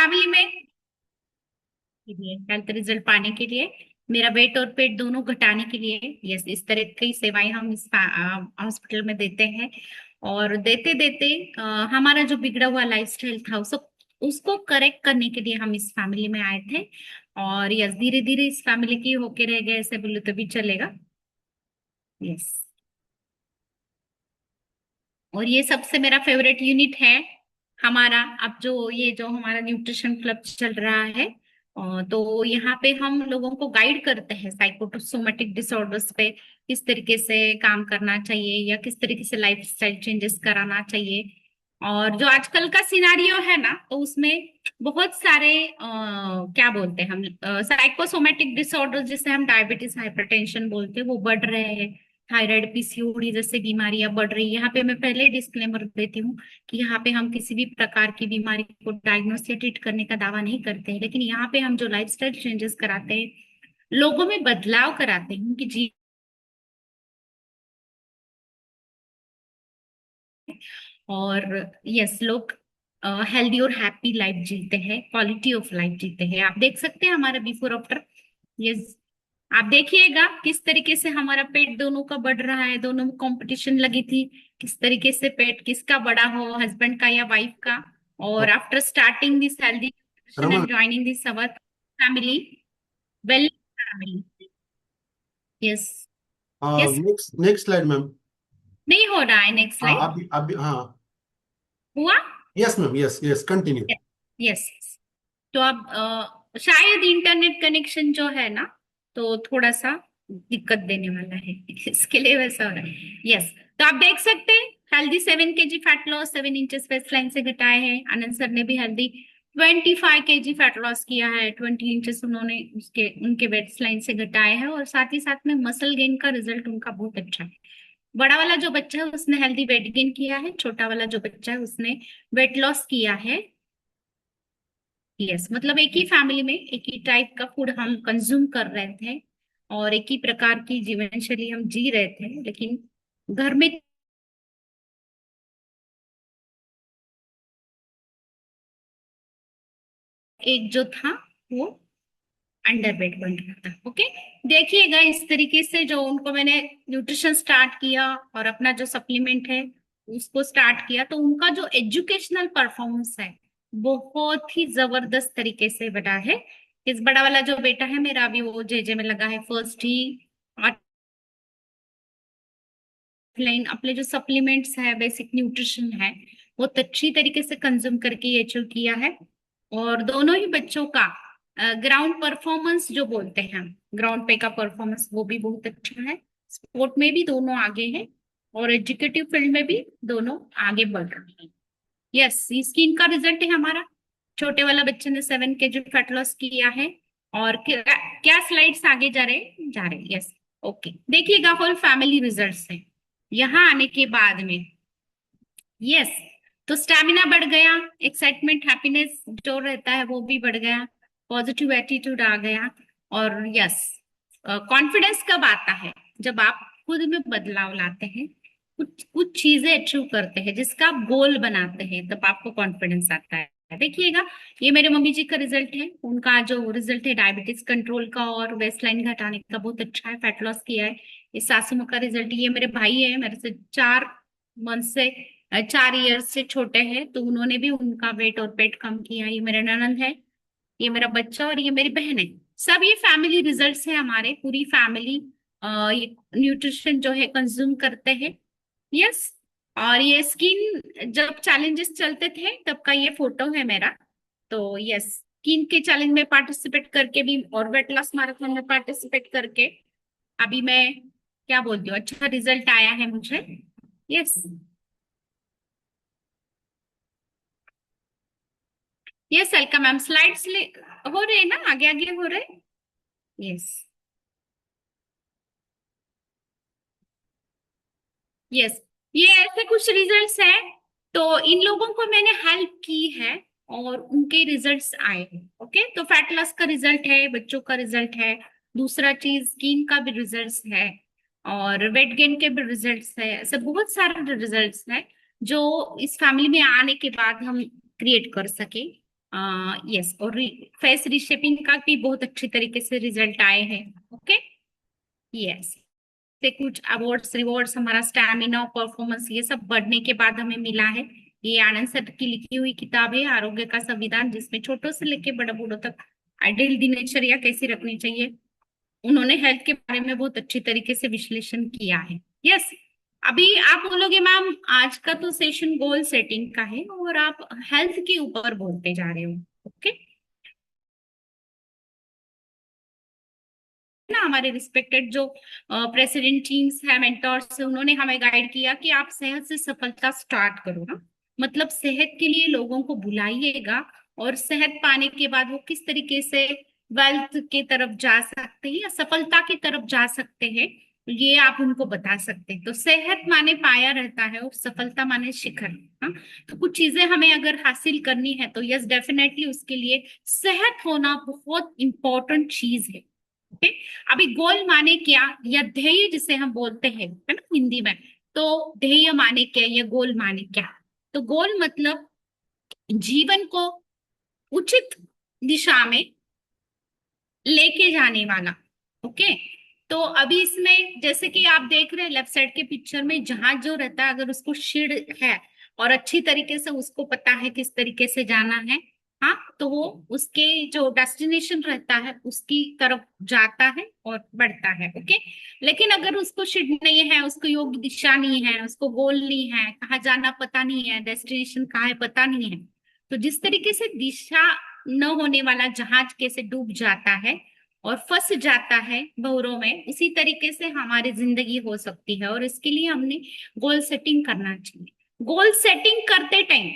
Family में के लिए हेल्थ रिजल्ट पाने के लिए, मेरा वेट और पेट दोनों घटाने के लिए, यस, इस तरह की सेवाएं हम इस हॉस्पिटल में देते हैं। और देते देते हमारा जो बिगड़ा हुआ लाइफस्टाइल था उसको करेक्ट करने के लिए हम इस फैमिली में आए थे। और यस, धीरे धीरे इस फैमिली की होके रह गए, ऐसे बोले तो भी चलेगा। यस। और ये सबसे मेरा फेवरेट यूनिट है हमारा। अब जो ये जो हमारा न्यूट्रिशन क्लब चल रहा है, तो यहाँ पे हम लोगों को गाइड करते हैं साइकोसोमेटिक डिसऑर्डर्स पे किस तरीके से काम करना चाहिए या किस तरीके से लाइफस्टाइल चेंजेस कराना चाहिए। और जो आजकल का सिनारियो है ना, तो उसमें बहुत सारे क्या बोलते हैं हम, साइकोसोमेटिक डिसऑर्डर्स जिसे हम डायबिटीज हाइपरटेंशन बोलते हैं, वो बढ़ रहे हैं। थायराइड, पीसीओडी जैसे बीमारियां बढ़ रही है। यहाँ पे मैं पहले डिस्क्लेमर देती हूँ कि यहाँ पे हम किसी भी प्रकार की बीमारी को डायग्नोस या ट्रीट करने का दावा नहीं करते हैं, लेकिन यहाँ पे हम जो लाइफस्टाइल चेंजेस कराते हैं, लोगों में बदलाव कराते हैं, उनकी जी। और यस, लोग हेल्दी और हैप्पी लाइफ जीते हैं, क्वालिटी ऑफ लाइफ जीते हैं। आप देख सकते हैं हमारा बिफोर आफ्टर। यस, आप देखिएगा किस तरीके से हमारा पेट दोनों का बढ़ रहा है। दोनों में कंपटीशन लगी थी किस तरीके से पेट किसका बड़ा हो, हस्बैंड का या वाइफ का। और after starting this healthy nutrition Rama, and joining this our family, well family. Yes. Yes. Next next slide ma'am. नहीं हो रहा है नेक्स्ट हाँ, स्लाइड। अभी हाँ। हुआ। Yes ma'am, yes yes, continue. Yes. तो अब शायद इंटरनेट कनेक्शन जो है ना, तो थोड़ा सा दिक्कत देने वाला है इसके लिए वैसा हो रहा है। यस। तो आप देख सकते हैं healthy 7 kg fat loss, 7 inches waistline से घटाए हैं। आनंद सर ने भी हेल्दी 25 kg फैट लॉस किया है, 20 इंचेस उन्होंने उसके उनके वेस्ट लाइन से घटाए हैं। और साथ ही साथ में मसल गेन का रिजल्ट उनका बहुत अच्छा है। बड़ा वाला जो बच्चा है उसने हेल्दी वेट गेन किया है, छोटा वाला जो बच्चा है उसने वेट लॉस किया है। यस, मतलब एक ही फैमिली में एक ही टाइप का फूड हम कंज्यूम कर रहे थे और एक ही प्रकार की जीवन शैली हम जी रहे थे, लेकिन घर में एक जो था वो अंडर वेट बन रहा था। ओके, देखिएगा इस तरीके से जो उनको मैंने न्यूट्रिशन स्टार्ट किया और अपना जो सप्लीमेंट है उसको स्टार्ट किया, तो उनका जो एजुकेशनल परफॉर्मेंस है बहुत ही जबरदस्त तरीके से बढ़ा है। इस बड़ा वाला जो बेटा है मेरा, अभी वो जेजे में लगा है फर्स्ट ही। ऑफलाइन अपने जो सप्लीमेंट्स है, बेसिक न्यूट्रिशन है, वो अच्छी तरीके से कंज्यूम करके ये अचीव किया है। और दोनों ही बच्चों का ग्राउंड परफॉर्मेंस जो बोलते हैं, ग्राउंड पे का परफॉर्मेंस वो भी बहुत अच्छा है। स्पोर्ट में भी दोनों आगे हैं और एजुकेटिव फील्ड में भी दोनों आगे बढ़ रहे हैं। यस, इसकी इनका रिजल्ट है हमारा। छोटे वाला बच्चे ने 7 kg फैट लॉस किया है। और क्या स्लाइड्स आगे जा रहे यस। ओके, देखिएगा होल फैमिली रिजल्ट्स है यहाँ आने के बाद में। यस, तो स्टैमिना बढ़ गया, एक्साइटमेंट हैप्पीनेस जो रहता है वो भी बढ़ गया, पॉजिटिव एटीट्यूड आ गया। और यस, कॉन्फिडेंस कब आता है? जब आप खुद में बदलाव लाते हैं, कुछ कुछ चीजें अचीव करते हैं, जिसका आप गोल बनाते हैं, तब आपको कॉन्फिडेंस आता है। देखिएगा, ये मेरे मम्मी जी का रिजल्ट है। उनका जो रिजल्ट है डायबिटीज कंट्रोल का और वेस्ट लाइन घटाने का बहुत अच्छा है, फैट लॉस किया है। इस सासू माँ का रिजल्ट, ये मेरे भाई है, मेरे से 4 मंथ से 4 इयर्स से छोटे हैं, तो उन्होंने भी उनका वेट और पेट कम किया। ये मेरा ननंद है, ये मेरा बच्चा और ये मेरी बहन है। सब ये फैमिली रिजल्ट्स है हमारे, पूरी फैमिली ये न्यूट्रिशन जो है कंज्यूम करते हैं। यस। और ये स्किन जब चैलेंजेस चलते थे तब का ये फोटो है मेरा। तो यस, स्किन के चैलेंज में पार्टिसिपेट करके भी और वेट लॉस मैराथन में पार्टिसिपेट करके अभी मैं क्या बोलती हूँ, अच्छा रिजल्ट आया है मुझे। Yes. Yes Alka ma'am, slides हो रहे ना, आगे आगे हो रहे। यस। यस, ये ऐसे कुछ रिजल्ट्स हैं। तो इन लोगों को मैंने हेल्प की है और उनके रिजल्ट्स आए हैं। ओके, तो फैट लॉस का रिजल्ट है, बच्चों का रिजल्ट है, दूसरा चीज स्किन का भी रिजल्ट्स है और वेट गेन के भी रिजल्ट्स है। ऐसे बहुत सारे रिजल्ट्स हैं जो इस फैमिली में आने के बाद हम क्रिएट कर सके। यस, और फेस रीशेपिंग का भी बहुत अच्छी तरीके से रिजल्ट आए हैं। Okay, yes. से कुछ अवार्ड्स रिवॉर्ड्स, हमारा स्टैमिना, परफॉर्मेंस, ये सब बढ़ने के बाद हमें मिला है। ये आनंद सर की लिखी हुई किताब है आरोग्य का संविधान, जिसमें छोटों से लेके बड़े बूढ़ों तक आइडियल दिनचर्या कैसी रखनी चाहिए, उन्होंने हेल्थ के बारे में बहुत अच्छी तरीके से विश्लेषण किया है। यस, अभी आप बोलोगे मैम आज का तो सेशन गोल सेटिंग का है और आप हेल्थ के ऊपर बोलते जा रहे हो। ओके ना, हमारे रिस्पेक्टेड जो प्रेसिडेंट टीम्स है, मेंटोर्स है, उन्होंने हमें गाइड किया कि आप सेहत से सफलता स्टार्ट करो ना। मतलब सेहत के लिए लोगों को बुलाइएगा और सेहत पाने के बाद वो किस तरीके से वेल्थ के तरफ जा सकते हैं या सफलता की तरफ जा सकते हैं, ये आप उनको बता सकते हैं। तो सेहत माने पाया रहता है और सफलता माने शिखर। हाँ, तो कुछ चीजें हमें अगर हासिल करनी है तो यस डेफिनेटली उसके लिए सेहत होना बहुत इंपॉर्टेंट चीज है। ओके, अभी गोल माने क्या या ध्येय जिसे हम बोलते हैं, है ना हिंदी में, तो ध्येय माने क्या या गोल माने क्या। तो गोल मतलब जीवन को उचित दिशा में लेके जाने वाला। ओके, तो अभी इसमें जैसे कि आप देख रहे हैं लेफ्ट साइड के पिक्चर में, जहाज जो रहता है अगर उसको शीड़ है और अच्छी तरीके से उसको पता है किस तरीके से जाना है, हाँ, तो वो उसके जो डेस्टिनेशन रहता है उसकी तरफ जाता है और बढ़ता है। ओके, लेकिन अगर उसको शीड़ नहीं है, उसको योग्य दिशा नहीं है, उसको गोल नहीं है, कहाँ जाना पता नहीं है, डेस्टिनेशन कहाँ है पता नहीं है, तो जिस तरीके से दिशा न होने वाला जहाज कैसे डूब जाता है और फंस जाता है भंवरों में, उसी तरीके से हमारी जिंदगी हो सकती है। और इसके लिए हमने गोल सेटिंग करना चाहिए। गोल सेटिंग करते टाइम,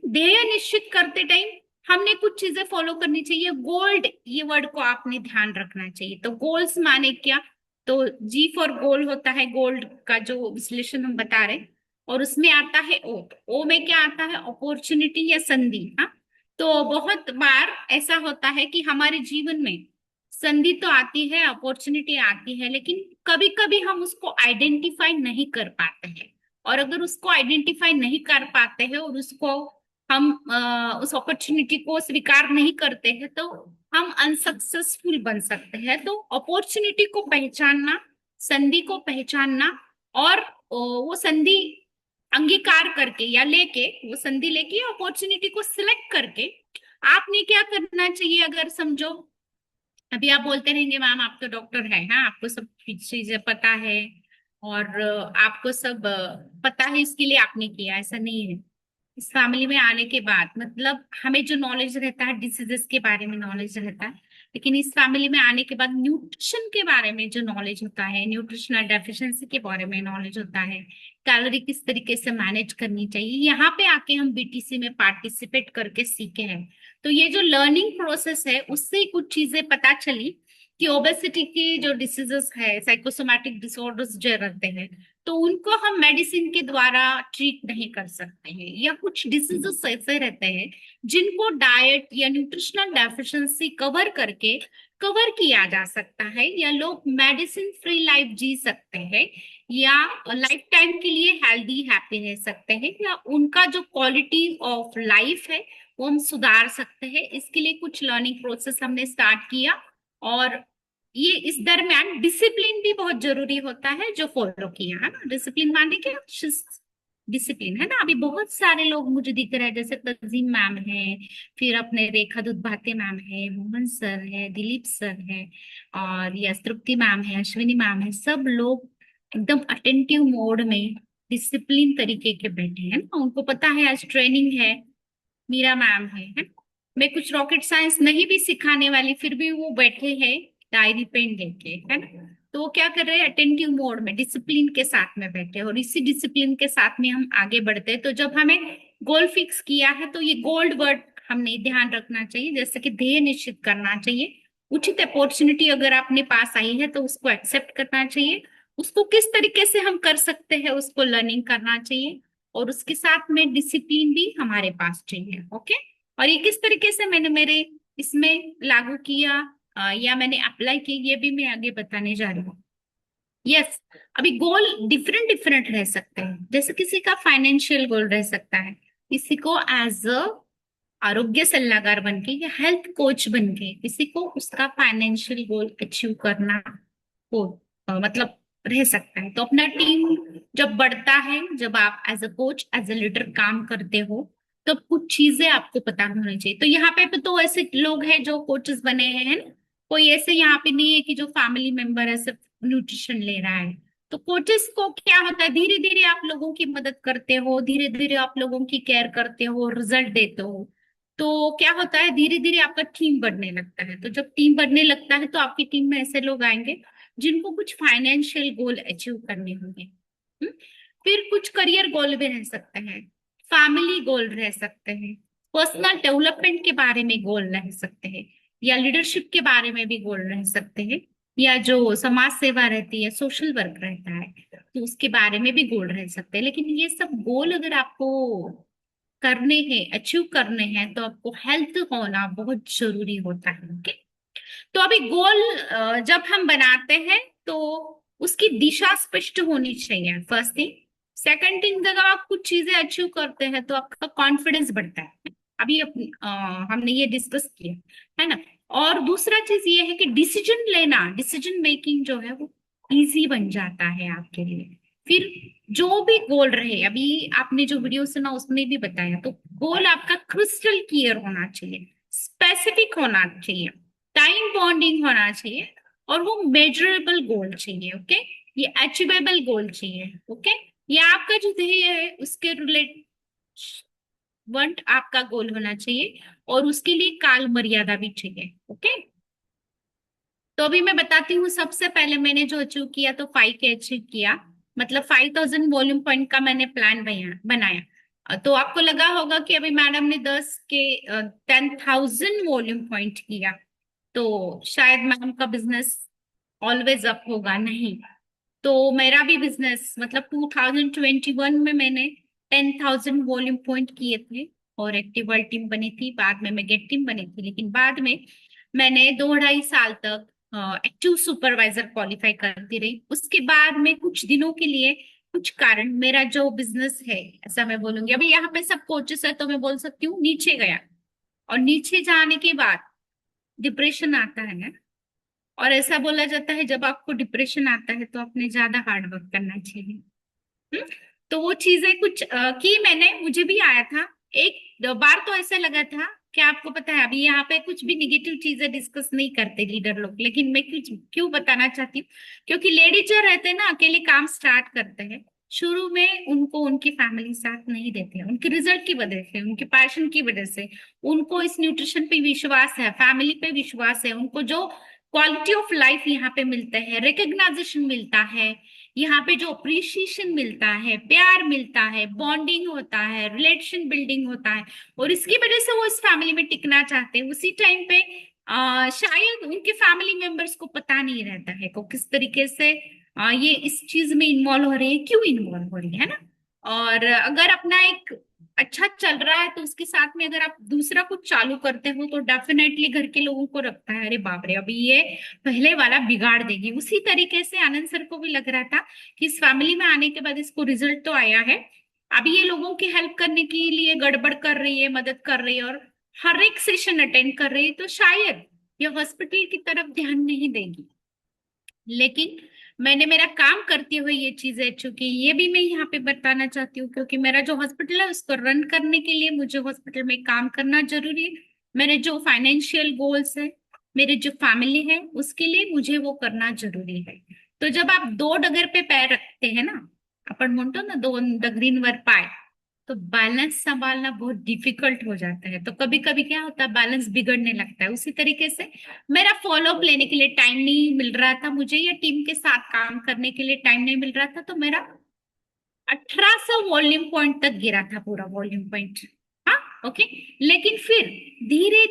ध्येय निश्चित करते टाइम हमने कुछ चीजें फॉलो करनी चाहिए। गोल्ड ये वर्ड को आपने ध्यान रखना चाहिए। तो गोल्स माने क्या, तो जी फॉर गोल होता है गोल्ड का जो विश्लेषण हम बता रहे, और उसमें आता है ओ। ओ में क्या आता है, अपॉर्चुनिटी या संधि। हाँ, तो बहुत बार ऐसा होता है कि हमारे जीवन में संधि तो आती है, अपॉर्चुनिटी आती है, लेकिन कभी कभी हम उसको आइडेंटिफाई नहीं कर पाते हैं। और अगर उसको आइडेंटिफाई नहीं कर पाते हैं और उसको हम उस अपॉर्चुनिटी को स्वीकार नहीं करते हैं, तो हम अनसक्सेसफुल बन सकते हैं। तो अपॉर्चुनिटी को पहचानना, संधि को पहचानना और वो संधि अंगीकार करके या लेके, वो संधि लेके अपॉर्चुनिटी को सिलेक्ट करके आपने क्या करना चाहिए। अगर समझो अभी आप बोलते रहेंगे मैम आप तो डॉक्टर है, हाँ आपको सब चीजें पता है और आपको सब पता है, इसके लिए आपने किया, ऐसा नहीं है। इस फैमिली में आने के बाद मतलब हमें जो नॉलेज रहता है डिसीजेस के बारे में नॉलेज रहता है, लेकिन इस फैमिली में आने के बाद न्यूट्रिशन के बारे में जो नॉलेज होता है, न्यूट्रिशनल डेफिशिएंसी के बारे में नॉलेज होता है, कैलोरी किस तरीके से मैनेज करनी चाहिए, यहाँ पे आके हम बीटीसी में पार्टिसिपेट करके सीखे हैं। तो ये जो लर्निंग प्रोसेस है उससे कुछ चीजें पता चली कि ओबेसिटी की जो डिसीजेस है, साइकोसोमैटिक डिसऑर्डर्स जो रहते हैं, तो उनको हम मेडिसिन के द्वारा ट्रीट नहीं कर सकते हैं। या कुछ डिसीजेस ऐसे रहते हैं जिनको डाइट या न्यूट्रिशनल डेफिशिएंसी कवर करके कवर किया जा सकता है, या लोग मेडिसिन फ्री लाइफ जी सकते हैं, या लाइफ टाइम के लिए हेल्दी हैप्पी रह सकते हैं, या उनका जो क्वालिटी ऑफ लाइफ है वो हम सुधार सकते हैं। इसके लिए कुछ लर्निंग प्रोसेस हमने स्टार्ट किया। और ये इस दरमियान डिसिप्लिन भी बहुत जरूरी होता है जो फॉलो किया है ना। डिसिप्लिन माने क्या, डिसिप्लिन है ना। अभी बहुत सारे लोग मुझे दिख रहे हैं, जैसे तंजीम मैम है, फिर अपने रेखा दुधभाते मैम है, मोहन सर है, दिलीप सर है, और यस तृप्ति मैम है, अश्विनी मैम है, सब लोग एकदम अटेंटिव मोड में डिसिप्लिन तरीके के बैठे हैं ना। उनको पता है आज ट्रेनिंग है। मीरा मैम है। मैं कुछ रॉकेट साइंस नहीं भी सिखाने वाली, फिर भी वो बैठे हैं डायरी पेन लेके, है ना। तो वो क्या कर रहे हैं, अटेंटिव मोड में डिसिप्लिन के साथ में बैठे हैं, और इसी डिसिप्लिन के साथ में हम आगे बढ़ते हैं। तो जब हमें गोल फिक्स किया है तो ये गोल्ड वर्ड हमने ध्यान रखना चाहिए, जैसे कि ध्येय निश्चित करना चाहिए। उचित अपॉर्चुनिटी अगर अपने पास आई है तो उसको एक्सेप्ट करना चाहिए, उसको किस तरीके से हम कर सकते हैं उसको लर्निंग करना चाहिए, और उसके साथ में डिसिप्लिन भी हमारे पास चाहिए। ओके, और ये किस तरीके से मैंने मेरे इसमें लागू किया या मैंने अप्लाई की, ये भी मैं आगे बताने जा रही हूँ। यस, अभी गोल डिफरेंट डिफरेंट रह सकते हैं। जैसे किसी का फाइनेंशियल गोल रह सकता है, किसी को एज अ आरोग्य सलाहकार बनके या हेल्थ कोच बनके किसी को उसका फाइनेंशियल गोल अचीव करना हो मतलब रह सकता है। तो अपना टीम जब बढ़ता है, जब आप as a coach as a leader काम करते हो, तो कुछ चीजें आपको पता होनी चाहिए। तो यहाँ पे तो ऐसे लोग हैं जो कोचेस बने हैं ना, कोई ऐसे यहाँ पे नहीं है कि जो फैमिली मेंबर है सिर्फ न्यूट्रिशन ले रहा है। तो कोचेस को क्या होता है, धीरे धीरे आप लोगों की मदद करते हो, धीरे धीरे आप लोगों की केयर करते हो, रिजल्ट देते हो। तो क्या होता है, धीरे धीरे आपका टीम बढ़ने लगता है। तो जब टीम बढ़ने लगता है तो आपकी टीम में ऐसे लोग आएंगे जिनको कुछ फाइनेंशियल गोल अचीव करने होंगे। हम्म? फिर कुछ करियर गोल भी रह सकते हैं, फैमिली गोल रह सकते हैं, पर्सनल डेवलपमेंट के बारे में गोल रह सकते हैं, या लीडरशिप के बारे में भी गोल रह सकते हैं, या जो समाज सेवा रहती है, सोशल वर्क रहता है, तो उसके बारे में भी गोल रह सकते हैं। लेकिन ये सब गोल अगर आपको करने हैं, अचीव करने हैं, तो आपको हेल्थ होना बहुत जरूरी होता है। ओके। तो अभी गोल जब हम बनाते हैं तो उसकी दिशा स्पष्ट होनी चाहिए, फर्स्ट थिंग। सेकंड थिंग, जब आप कुछ चीजें अचीव करते हैं तो आपका कॉन्फिडेंस बढ़ता है। अभी हमने ये डिस्कस किया है ना। और दूसरा चीज ये है कि डिसीजन लेना, डिसीजन मेकिंग जो है वो इजी बन जाता है आपके लिए। फिर जो भी गोल रहे, अभी आपने जो वीडियो सुना उसमें भी बताया, तो गोल आपका क्रिस्टल क्लियर होना चाहिए, स्पेसिफिक होना चाहिए, टाइम बॉन्डिंग होना चाहिए, और वो मेजरेबल गोल चाहिए। ओके, ये अचीवेबल गोल चाहिए। ओके, ये आपका जो ध्येय है उसके रिलेट वंट आपका गोल होना चाहिए, और उसके लिए काल मर्यादा भी चाहिए। ओके। तो अभी मैं बताती हूँ, सबसे पहले मैंने जो अचीव किया तो 5K अचीव किया, मतलब 5000 वॉल्यूम पॉइंट का मैंने प्लान बनाया। तो आपको लगा होगा कि अभी मैडम ने 10,000 वॉल्यूम पॉइंट किया, तो शायद मैम का बिजनेस ऑलवेज अप होगा, नहीं। तो मेरा भी बिजनेस मतलब 2021 में मैंने 10,000 वॉल्यूम पॉइंट किए थे, और एक्टिव वर्ल्ड टीम बनी थी, बाद में मैं गेट टीम बनी थी। लेकिन बाद में मैंने 2 ढाई साल तक एक्टिव सुपरवाइजर क्वालिफाई करती रही। उसके बाद में कुछ दिनों के लिए कुछ कारण मेरा जो बिजनेस है, ऐसा मैं बोलूंगी, अभी यहाँ पे सब कोचेस है तो मैं बोल सकती हूँ नीचे गया। और नीचे जाने के बाद डिप्रेशन आता है ना, और ऐसा बोला जाता है जब आपको डिप्रेशन आता है तो आपने ज्यादा हार्ड वर्क करना चाहिए। हम्म? तो वो चीजें कुछ की मैंने, मुझे भी आया था। एक बार तो ऐसा लगा था कि आपको पता है, अभी यहाँ पे कुछ भी निगेटिव चीजें डिस्कस नहीं करते लीडर लोग, लेकिन मैं कुछ क्यों बताना चाहती हूँ, क्योंकि लेडीज जो रहते हैं ना, अकेले काम स्टार्ट करते हैं, शुरू में उनको उनकी फैमिली साथ नहीं देते हैं, उनके रिजल्ट की वजह से, उनके पैशन की वजह से। उनको इस न्यूट्रिशन पे विश्वास है, फैमिली पे विश्वास है, उनको जो क्वालिटी ऑफ लाइफ यहाँ पे मिलता है, रिकग्नाइजेशन मिलता है, यहाँ पे जो अप्रिशिएशन मिलता है, प्यार मिलता है, बॉन्डिंग होता है, रिलेशन बिल्डिंग होता है, और इसकी वजह से वो इस फैमिली में टिकना चाहते हैं। उसी टाइम पे शायद उनके फैमिली मेंबर्स को पता नहीं रहता है को किस तरीके से ये इस चीज में इन्वॉल्व हो रही है, क्यों इन्वॉल्व हो रही है ना। और अगर अपना एक अच्छा चल रहा है तो उसके साथ में अगर आप दूसरा कुछ चालू करते हो तो डेफिनेटली घर के लोगों को लगता है, अरे बाप रे, अभी ये पहले वाला बिगाड़ देगी। उसी तरीके से आनंद सर को भी लग रहा था कि इस फैमिली में आने के बाद इसको रिजल्ट तो आया है, अभी ये लोगों की हेल्प करने के लिए गड़बड़ कर रही है, मदद कर रही है, और हर एक सेशन अटेंड कर रही है, तो शायद ये हॉस्पिटल की तरफ ध्यान नहीं देगी। लेकिन मैंने मेरा काम करते हुए ये चीजें, चूंकि ये भी मैं यहाँ पे बताना चाहती हूँ, क्योंकि मेरा जो हॉस्पिटल है उसको रन करने के लिए मुझे हॉस्पिटल में काम करना जरूरी है। मेरे जो फाइनेंशियल गोल्स है, मेरे जो फैमिली है, उसके लिए मुझे वो करना जरूरी है। तो जब आप दो डगर पे पैर रखते हैं ना, अपन बोलते ना, दो डगरींवर पाय, तो बैलेंस संभालना बहुत डिफिकल्ट हो जाता है। तो कभी कभी क्या होता है, बैलेंस बिगड़ने लगता है। उसी तरीके से मेरा फॉलोअप लेने के लिए टाइम नहीं मिल रहा था मुझे, या टीम के साथ काम करने के लिए टाइम नहीं मिल रहा था, तो मेरा 1800 वॉल्यूम पॉइंट तक गिरा था, पूरा वॉल्यूम पॉइंट। हाँ, ओके। लेकिन फिर धीरे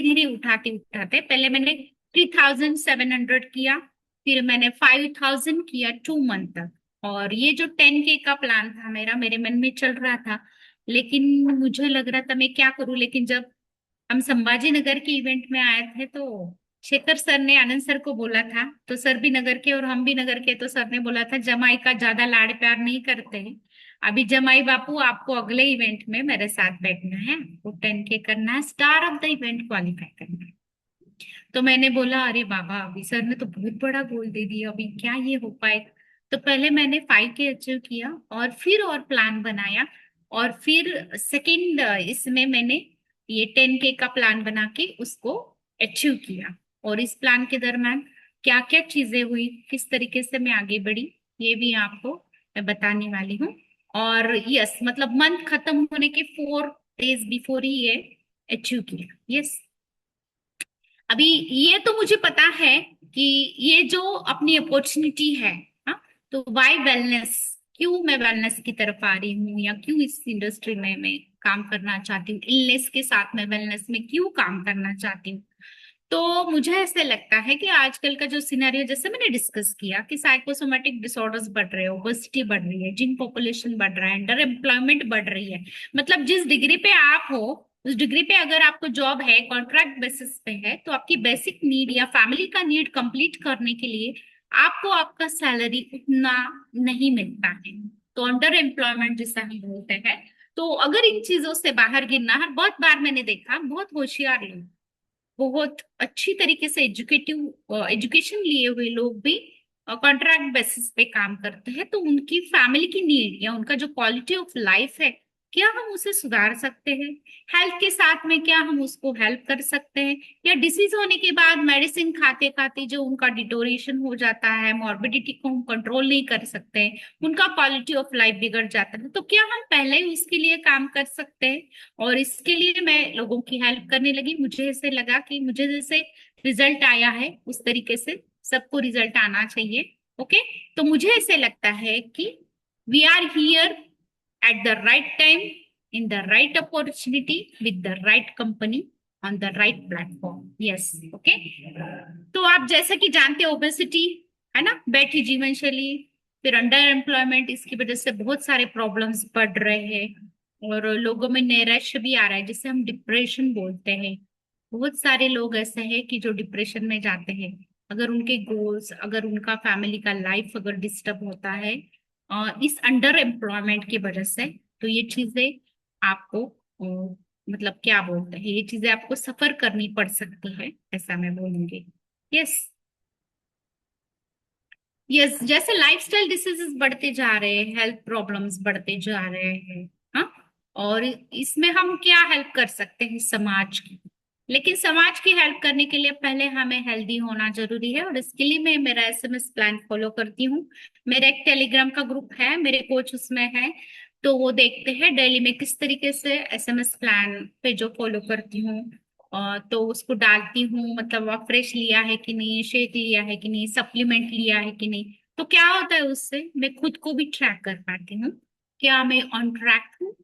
धीरे उठाते उठाते, पहले मैंने 3700 किया, फिर मैंने 5000 किया 2 मंथ तक। और ये जो 10K का प्लान था मेरा, मेरे मन में चल रहा था, लेकिन मुझे लग रहा था मैं क्या करूं। लेकिन जब हम संभाजी नगर के इवेंट में आए थे तो शेखर सर ने आनंद सर को बोला था, तो सर भी नगर के और हम भी नगर के, तो सर ने बोला था जमाई का ज्यादा लाड़ प्यार नहीं करते हैं, अभी जमाई बापू आपको अगले इवेंट में मेरे साथ बैठना है, वो 10K करना है, star of the event qualify करना है। तो मैंने बोला अरे बाबा, अभी सर ने तो बहुत बड़ा गोल दे दिया, अभी क्या ये हो पाएगा। तो पहले मैंने 5K अचीव किया और फिर और प्लान बनाया, और फिर सेकंड इसमें मैंने ये 10K का प्लान बना के उसको अचीव किया। और इस प्लान के दरम्यान क्या क्या चीजें हुई, किस तरीके से मैं आगे बढ़ी, ये भी आपको मैं बताने वाली हूँ। और यस, मतलब मंथ खत्म होने के 4 days बिफोर ही ये अचीव किया। यस, अभी ये तो मुझे पता है कि ये जो अपनी अपॉर्चुनिटी है, हाँ, तो वाई वेलनेस, क्यों मैं वेलनेस की तरफ आ रही हूँ, या क्यों इस इंडस्ट्री में मैं काम करना चाहती हूँ, इलनेस के साथ में वेलनेस में क्यों काम करना चाहती हूँ। तो मुझे ऐसे लगता है कि आजकल का जो सिनेरियो, जैसे मैंने डिस्कस किया कि साइकोसोमेटिक डिसऑर्डर्स बढ़ रहे हैं, ओबेसिटी बढ़ रही है, जिन पॉपुलेशन बढ़ रहा है, अंडर एम्प्लॉयमेंट बढ़ रही है, मतलब जिस डिग्री पे आप हो उस डिग्री पे अगर आपको जॉब है, कॉन्ट्रैक्ट बेसिस पे है, तो आपकी बेसिक नीड या फैमिली का नीड कंप्लीट करने के लिए आपको आपका सैलरी उतना नहीं मिलता है। तो अंडर एम्प्लॉयमेंट जिसे हम बोलते हैं। तो अगर इन चीजों से बाहर गिरना है, बहुत बार मैंने देखा बहुत होशियार लोग, बहुत अच्छी तरीके से एजुकेशन लिए हुए लोग भी कॉन्ट्रैक्ट बेसिस पे काम करते हैं, तो उनकी फैमिली की नीड या उनका जो क्वालिटी ऑफ लाइफ है, क्या हम उसे सुधार सकते हैं, हेल्थ के साथ में क्या हम उसको हेल्प कर सकते हैं, या डिसीज होने के बाद मेडिसिन खाते खाते जो उनका डिटोरेशन हो जाता है, मॉर्बिडिटी को हम कंट्रोल नहीं कर सकते हैं, उनका क्वालिटी ऑफ लाइफ बिगड़ जाता है, तो क्या हम पहले ही उसके लिए काम कर सकते हैं। और इसके लिए मैं लोगों की हेल्प करने लगी। मुझे ऐसे लगा कि मुझे जैसे रिजल्ट आया है उस तरीके से सबको रिजल्ट आना चाहिए। ओके, तो मुझे ऐसे लगता है कि we are here at the right time, in the right opportunity, with the right company, on the right platform. Yes, okay. तो आप जैसे कि जानते हो, ओबेसिटी है ना, बैठी जीवन शैली, फिर अंडर एम्प्लॉयमेंट, इसकी वजह से बहुत सारे प्रॉब्लम्स बढ़ रहे हैं, और लोगों में नैराश्य भी आ रहा है, जिसे हम डिप्रेशन बोलते हैं। बहुत सारे लोग ऐसे हैं कि जो डिप्रेशन में जाते हैं, अगर उनके गोल्स, अगर उनका फैमिली का लाइफ अगर डिस्टर्ब होता है इस अंडर एम्प्लॉयमेंट की वजह से, तो ये चीजें आपको मतलब क्या बोलते हैं, ये चीजें आपको सफर करनी पड़ सकती है, ऐसा मैं बोलूंगी। यस, यस, जैसे लाइफस्टाइल डिसीजेस बढ़ते जा रहे हैं, हेल्थ प्रॉब्लम्स बढ़ते जा रहे हैं, हाँ, और इसमें हम क्या हेल्प कर सकते हैं समाज की। लेकिन समाज की हेल्प करने के लिए पहले हमें हेल्दी होना जरूरी है, और इसके लिए मैं मेरा एसएमएस प्लान फॉलो करती हूँ। मेरा एक टेलीग्राम का ग्रुप है, मेरे कोच उसमें है, तो वो देखते हैं डेली में किस तरीके से एसएमएस प्लान पे जो फॉलो करती हूँ, तो उसको डालती हूँ, मतलब आप फ्रेश लिया है कि नहीं, शेक लिया है कि नहीं, सप्लीमेंट लिया है कि नहीं। तो क्या होता है, उससे मैं खुद को भी ट्रैक कर पाती हूँ, क्या मैं ऑन ट्रैक हूँ।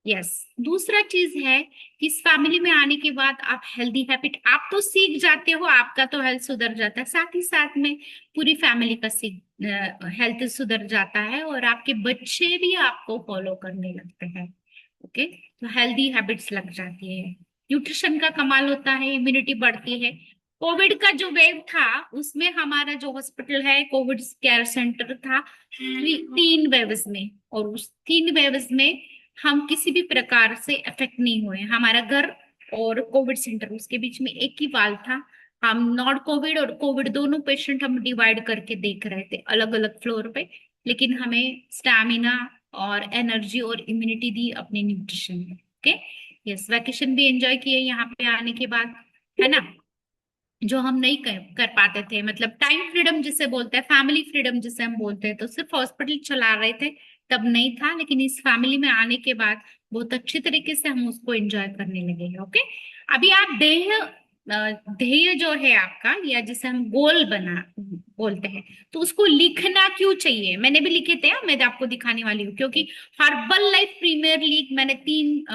यस, दूसरा चीज है कि इस फैमिली में आने के बाद आप हेल्दी हैबिट आप तो सीख जाते हो, आपका तो हेल्थ सुधर जाता है, साथ ही साथ में पूरी फैमिली का हेल्थ सुधर जाता है, और आपके बच्चे भी आपको फॉलो करने लगते हैं। ओके, तो हेल्दी हैबिट्स लग जाती है, न्यूट्रिशन का कमाल होता है, इम्यूनिटी बढ़ती है। कोविड का जो वेव था, उसमें हमारा जो हॉस्पिटल है, कोविड केयर सेंटर था, 3 वेव्स में, और उस 3 वेव्स में हम किसी भी प्रकार से अफेक्ट नहीं हुए। हमारा घर और कोविड सेंटर, उसके बीच में एक ही वाल था। हम नॉट कोविड और कोविड दोनों पेशेंट हम डिवाइड करके देख रहे थे अलग अलग फ्लोर पे, लेकिन हमें स्टैमिना और एनर्जी और इम्यूनिटी दी अपने न्यूट्रिशन में। ओके, यस, वैकेशन भी एंजॉय किए यहाँ पे आने के बाद, है ना, जो हम नहीं कर पाते थे, मतलब टाइम फ्रीडम जिसे बोलते हैं, फैमिली फ्रीडम जिसे हम बोलते हैं, तो सिर्फ हॉस्पिटल चला रहे थे तब नहीं था, लेकिन इस फैमिली में आने के बाद बहुत अच्छी तरीके से हम उसको एंजॉय करने लगे हैं। ओके, अभी आप ध्येय जो है आपका, या जिसे हम गोल बना बोलते हैं, तो उसको लिखना क्यों चाहिए, मैंने भी लिखे थे, मैं आपको दिखाने वाली हूँ, क्योंकि हर्बल लाइफ प्रीमियर लीग मैंने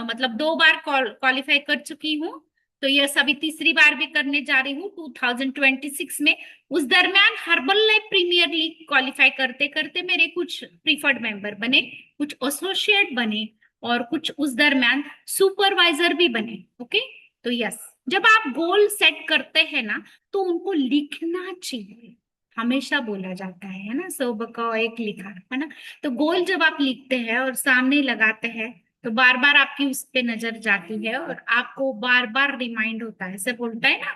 मतलब 2 बार क्वालिफाई कर चुकी हूँ, तो ये सभी तीसरी बार भी करने जा रही हूँ 2026 में। उस दरमियान Herbalife Premier League qualify करते करते मेरे कुछ प्रीफर्ड मेंबर बने, कुछ एसोसिएट बने, और कुछ उस दरमियान सुपरवाइजर भी बने। ओके, तो यस, जब आप गोल सेट करते हैं ना, तो उनको लिखना चाहिए। हमेशा बोला जाता है ना, सौ बकाओ एक लिखा, है ना। तो गोल जब आप लिखते हैं और सामने लगाते हैं तो बार बार आपकी उस पे नजर जाती है और आपको बार बार रिमाइंड होता है। ऐसे बोलता है ना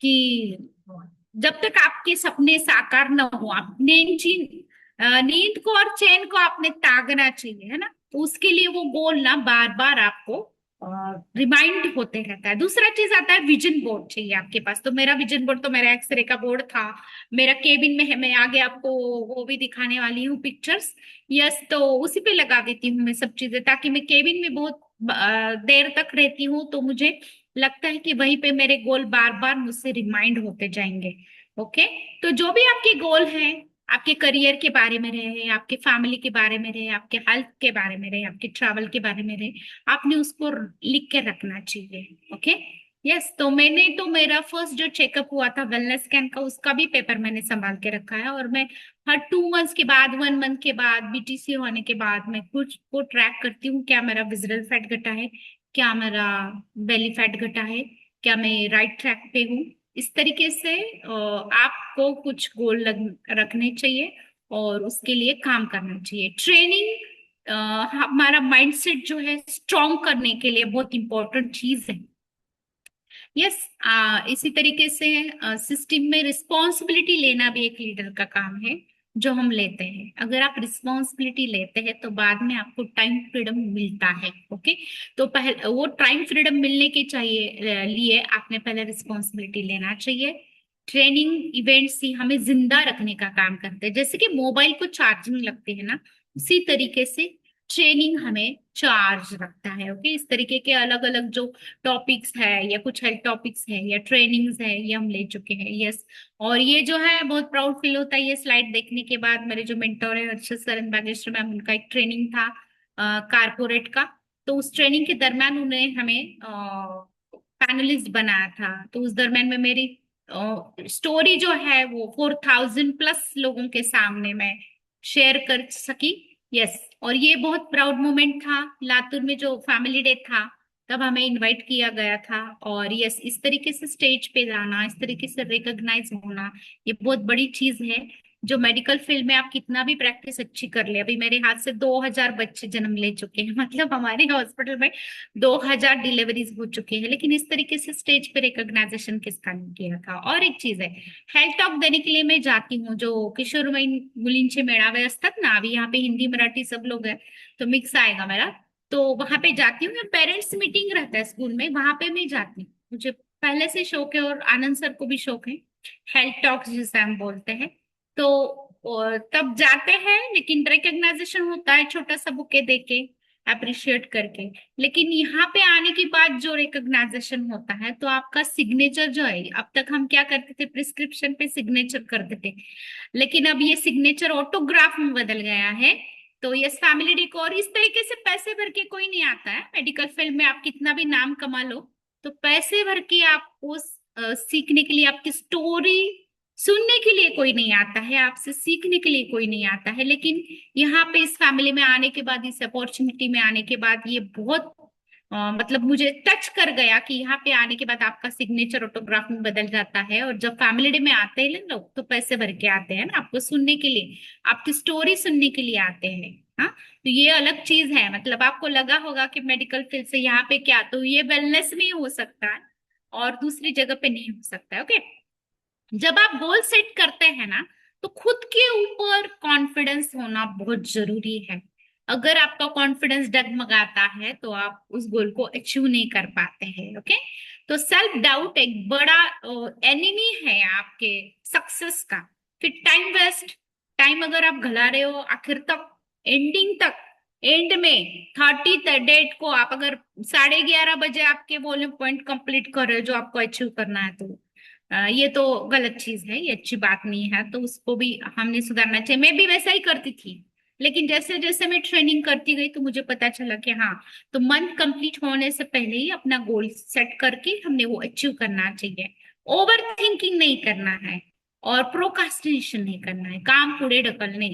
कि जब तक आपके सपने साकार न हो, आप नींद को और चैन को आपने तागना चाहिए, है ना। तो उसके लिए वो गोल ना बार बार आपको रिमाइंड होते रहता है। दूसरा चीज आता है विजन बोर्ड चाहिए आपके पास। तो मेरा विजन बोर्ड तो मेरा एक्सरे का बोर्ड था, मेरा केबिन में है। मैं आगे आपको वो भी दिखाने वाली हूँ पिक्चर्स। यस, तो उसी पे लगा देती हूँ मैं सब चीजें, ताकि मैं केबिन में बहुत देर तक रहती हूँ तो मुझे लगता है कि वहीं पे मेरे गोल बार बार मुझसे रिमाइंड होते जाएंगे। ओके। तो जो भी आपके गोल हैं, आपके करियर के बारे में रहे, आपके फैमिली के बारे में रहे, आपके हेल्थ के बारे में रहे, आपके ट्रैवल के बारे में रहे, आपने उसको लिख के रखना चाहिए। ओके। यस, तो मैंने तो मेरा फर्स्ट जो चेकअप हुआ था वेलनेस स्कैन का, उसका भी पेपर मैंने संभाल के रखा है। और मैं हर 2 मंथ्स के बाद, 1 मंथ के बाद, बीटीसी होने के बाद मैं कुछ को ट्रैक करती हूँ। क्या मेरा विजरल फैट घटा है, क्या मेरा बेली फैट घटा है, क्या मैं राइट ट्रैक पे हूँ। इस तरीके से आपको कुछ गोल रखने चाहिए और उसके लिए काम करना चाहिए। ट्रेनिंग हमारा माइंडसेट जो है स्ट्रॉन्ग करने के लिए बहुत इंपॉर्टेंट चीज है। यस, इसी तरीके से सिस्टम में रिस्पॉन्सिबिलिटी लेना भी एक लीडर का काम है, जो हम लेते हैं। अगर आप रिस्पॉन्सिबिलिटी लेते हैं तो बाद में आपको टाइम फ्रीडम मिलता है। ओके। तो पहले वो टाइम फ्रीडम मिलने के लिए आपने पहले रिस्पॉन्सिबिलिटी लेना चाहिए। ट्रेनिंग इवेंट्स ही हमें जिंदा रखने का काम करते हैं। जैसे कि मोबाइल को चार्जिंग लगती है ना, उसी तरीके से ट्रेनिंग हमें चार्ज रखता है। ओके। इस तरीके के अलग अलग जो टॉपिक्स है या कुछ हेल्थ टॉपिक्स है या ट्रेनिंग्स है, ये हम ले चुके हैं। यस। और ये जो है बहुत प्राउड फील होता है ये स्लाइड देखने के बाद। मेरे जो मेंटोर है Harshad sir and Bageshwar ma'am, उनका एक ट्रेनिंग था कारपोरेट का। तो उस ट्रेनिंग के दरमियान उन्होंने हमें पैनलिस्ट बनाया था। तो उस दरमियान में मेरी स्टोरी जो है वो 4,000+ लोगों के सामने मैं शेयर कर सकी। यस। और ये बहुत प्राउड मोमेंट था। लातूर में जो फैमिली डे था तब हमें इनवाइट किया गया था। और यस, इस तरीके से स्टेज पे जाना, इस तरीके से रिकॉग्नाइज होना, ये बहुत बड़ी चीज है। जो मेडिकल फील्ड में आप कितना भी प्रैक्टिस अच्छी कर ले, अभी मेरे हाथ से 2,000 बच्चे जन्म ले चुके हैं, मतलब हमारे हॉस्पिटल में 2,000 डिलीवरीज हो चुके हैं, लेकिन इस तरीके से स्टेज पे रिकॉग्नाइजेशन किसका नहीं किया था। और एक चीज है, हेल्थ टॉक देने के लिए मैं जाती हूँ, जो किशोरवयीन मुलींचे मेळावे असतात ना, अभी यहाँ पे हिंदी मराठी सब लोग हैं तो मिक्स आएगा मेरा। तो वहां पे जाती हूँ, पेरेंट्स मीटिंग रहता है स्कूल में, वहां पे मैं जाती हूँ। मुझे पहले से शौक है और आनंद सर को भी शौक है, हेल्थ टॉक्स जिसे हम बोलते हैं। तो और तब जाते हैं, लेकिन रिकग्नाइजेशन होता है छोटा सा बुके देके, अप्रिशिएट करके। लेकिन यहाँ पे आने के बाद जो रिकग्नाइजेशन होता है, तो आपका सिग्नेचर जो है, अब तक हम क्या करते थे, प्रिस्क्रिप्शन पे सिग्नेचर करते थे, लेकिन अब ये सिग्नेचर ऑटोग्राफ में बदल गया है। तो यस, फैमिली डिकोर इस तरीके से पैसे भर के कोई नहीं आता है। मेडिकल फील्ड में आप कितना भी नाम कमा लो, तो पैसे भर के आपको सीखने के लिए, आपकी स्टोरी सुनने के लिए कोई नहीं आता है, आपसे सीखने के लिए कोई नहीं आता है। लेकिन यहाँ पे इस फैमिली में आने के बाद, इस अपॉर्चुनिटी में आने के बाद, ये बहुत मतलब मुझे टच कर गया कि यहाँ पे आने के बाद आपका सिग्नेचर ऑटोग्राफ में बदल जाता है। और जब फैमिली डे में आते हैं ना लोग, तो पैसे भर के आते हैं ना आपको सुनने के लिए, आपकी स्टोरी सुनने के लिए आते हैं। हाँ, तो ये अलग चीज है। मतलब आपको लगा होगा कि मेडिकल फील्ड से यहाँ पे क्या, तो ये वेलनेस में ही हो सकता है और दूसरी जगह पे नहीं हो सकता है। ओके। जब आप गोल सेट करते हैं ना, तो खुद के ऊपर कॉन्फिडेंस होना बहुत जरूरी है। अगर आपका कॉन्फिडेंस डगमगाता है तो आप उस गोल को अचीव नहीं कर पाते हैं। ओके। तो सेल्फ डाउट एक बड़ा एनिमी है आपके सक्सेस का। फिर टाइम वेस्ट, टाइम अगर आप घला रहे हो आखिर तक, एंडिंग तक, एंड में 30 डेट को आप अगर 11:30 बजे आपके वॉल्यूम पॉइंट कंप्लीट कर रहे हो जो आपको अचीव करना है, तो ये तो गलत चीज है, ये अच्छी बात नहीं है। तो उसको भी हमने सुधारना चाहिए। मैं भी वैसा ही करती थी, लेकिन जैसे जैसे मैं ट्रेनिंग करती गई तो मुझे पता चला कि हाँ, तो मंथ कंप्लीट होने से पहले ही अपना गोल सेट करके हमने वो अचीव करना चाहिए। ओवर थिंकिंग नहीं करना है और प्रोकास्टिनेशन नहीं करना है, काम पूरे ढकलने।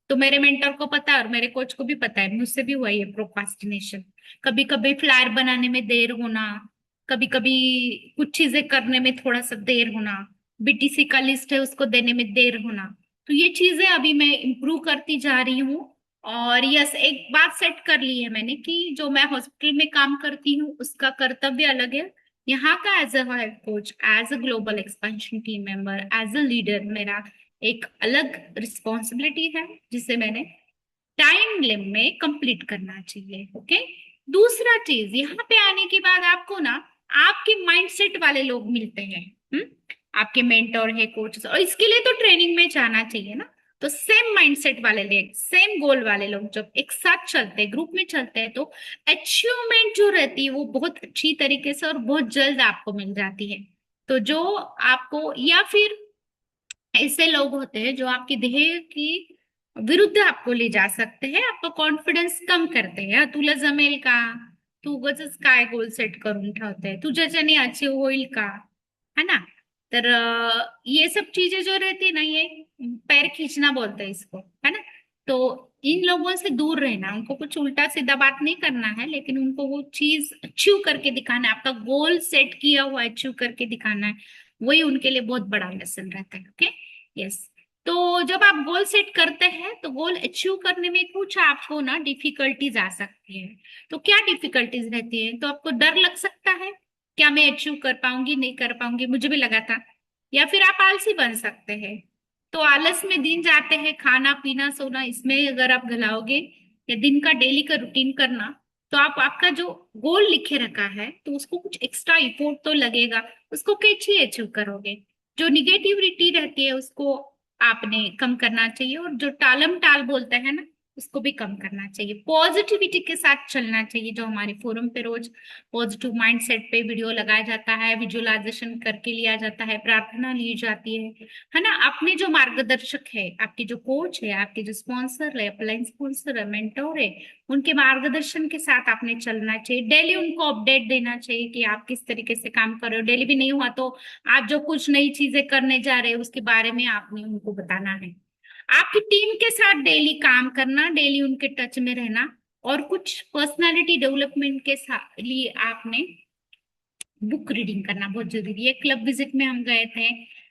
तो मेरे मेंटर को पता है और मेरे कोच को भी पता है, मुझसे भी हुआ ये प्रोकास्टिनेशन। कभी कभी फ्लायर बनाने में देर होना, कभी कभी कुछ चीजें करने में थोड़ा सा देर होना, बीटीसी का लिस्ट है उसको देने में देर होना। तो ये चीजें अभी मैं इम्प्रूव करती जा रही हूँ। और यस, एक बात सेट कर ली है मैंने कि जो मैं हॉस्पिटल में काम करती हूँ उसका कर्तव्य अलग है, यहाँ का as a head coach, as a global expansion team member, as a leader मेरा एक अलग रिस्पॉन्सिबिलिटी है जिसे मैंने टाइम लिमिट में कंप्लीट करना चाहिए। ओके। दूसरा चीज, यहाँ पे आने के बाद आपको ना आपके माइंडसेट वाले लोग मिलते हैं। आपके मेंटोर है, कोच, और इसके लिए तो ट्रेनिंग में जाना चाहिए ना। तो सेम माइंडसेट वाले लोग, सेम गोल वाले लोग जब एक साथ चलते हैं, ग्रुप में चलते हैं, तो अचीवमेंट जो रहती है वो बहुत अच्छी तरीके से और बहुत जल्द आपको मिल जाती है। तो जो आपको, या फिर ऐसे लोग होते हैं जो आपके ध्येय की विरुद्ध आपको ले जा सकते हैं, आपका कॉन्फिडन्स कम करते हैं, तुला जमेल का, तू उगाचच काय गोल सेट करून ठेवते, तुझ्याच्याने अचीव होईल का, है ना। तर ये सब चीजें जो रहती है ना, ये पैर खींचना बोलते हैं इसको, है ना। तो इन लोगों से दूर रहना, उनको कुछ उल्टा सीधा बात नहीं करना है, लेकिन उनको वो चीज अचीव करके दिखाना है, आपका गोल सेट किया हुआ अचीव करके दिखाना है, वही उनके लिए बहुत बड़ा लेसन रहता है। ओके। यस। तो जब आप गोल सेट करते हैं तो गोल अचीव करने में कुछ आपको ना डिफिकल्टीज आ सकती है। तो क्या डिफिकल्टीज रहती है, तो आपको डर लग सकता है, क्या मैं अचीव कर पाऊंगी नहीं कर पाऊंगी, मुझे भी लगा था। या फिर आप आलसी बन सकते हैं। तो आलस में दिन जाते हैं, खाना पीना सोना इसमें अगर आप घलाओगे, या दिन का डेली का रूटीन करना, तो आप आपका जो गोल लिखे रखा है तो उसको कुछ एक्स्ट्रा इफोर्ट तो लगेगा, उसको कैसे अचीव करोगे। जो निगेटिविटी रहती है उसको आपने कम करना चाहिए, और जो टालम टाल बोलते हैं ना उसको भी कम करना चाहिए, पॉजिटिविटी के साथ चलना चाहिए। जो हमारे फोरम पे रोज पॉजिटिव माइंडसेट पे वीडियो लगाया जाता है, विजुअलाइजेशन करके लिया जाता है, प्रार्थना ली जाती है ना। अपने जो मार्गदर्शक है, आपके जो कोच है, आपके जो स्पॉन्सर है, अपलाइन स्पॉन्सर है, मेंटोर है, उनके मार्गदर्शन के साथ आपने चलना चाहिए। डेली उनको अपडेट देना चाहिए कि आप किस तरीके से काम कर रहे हो। डेली भी नहीं हुआ तो आप जो कुछ नई चीजें करने जा रहे हो उसके बारे में आपने उनको बताना है। आपकी टीम के साथ डेली काम करना, डेली उनके टच में रहना, और कुछ पर्सनालिटी डेवलपमेंट के साथ लिए आपने बुक रीडिंग करना बहुत जरूरी है। क्लब विजिट में हम गए थे,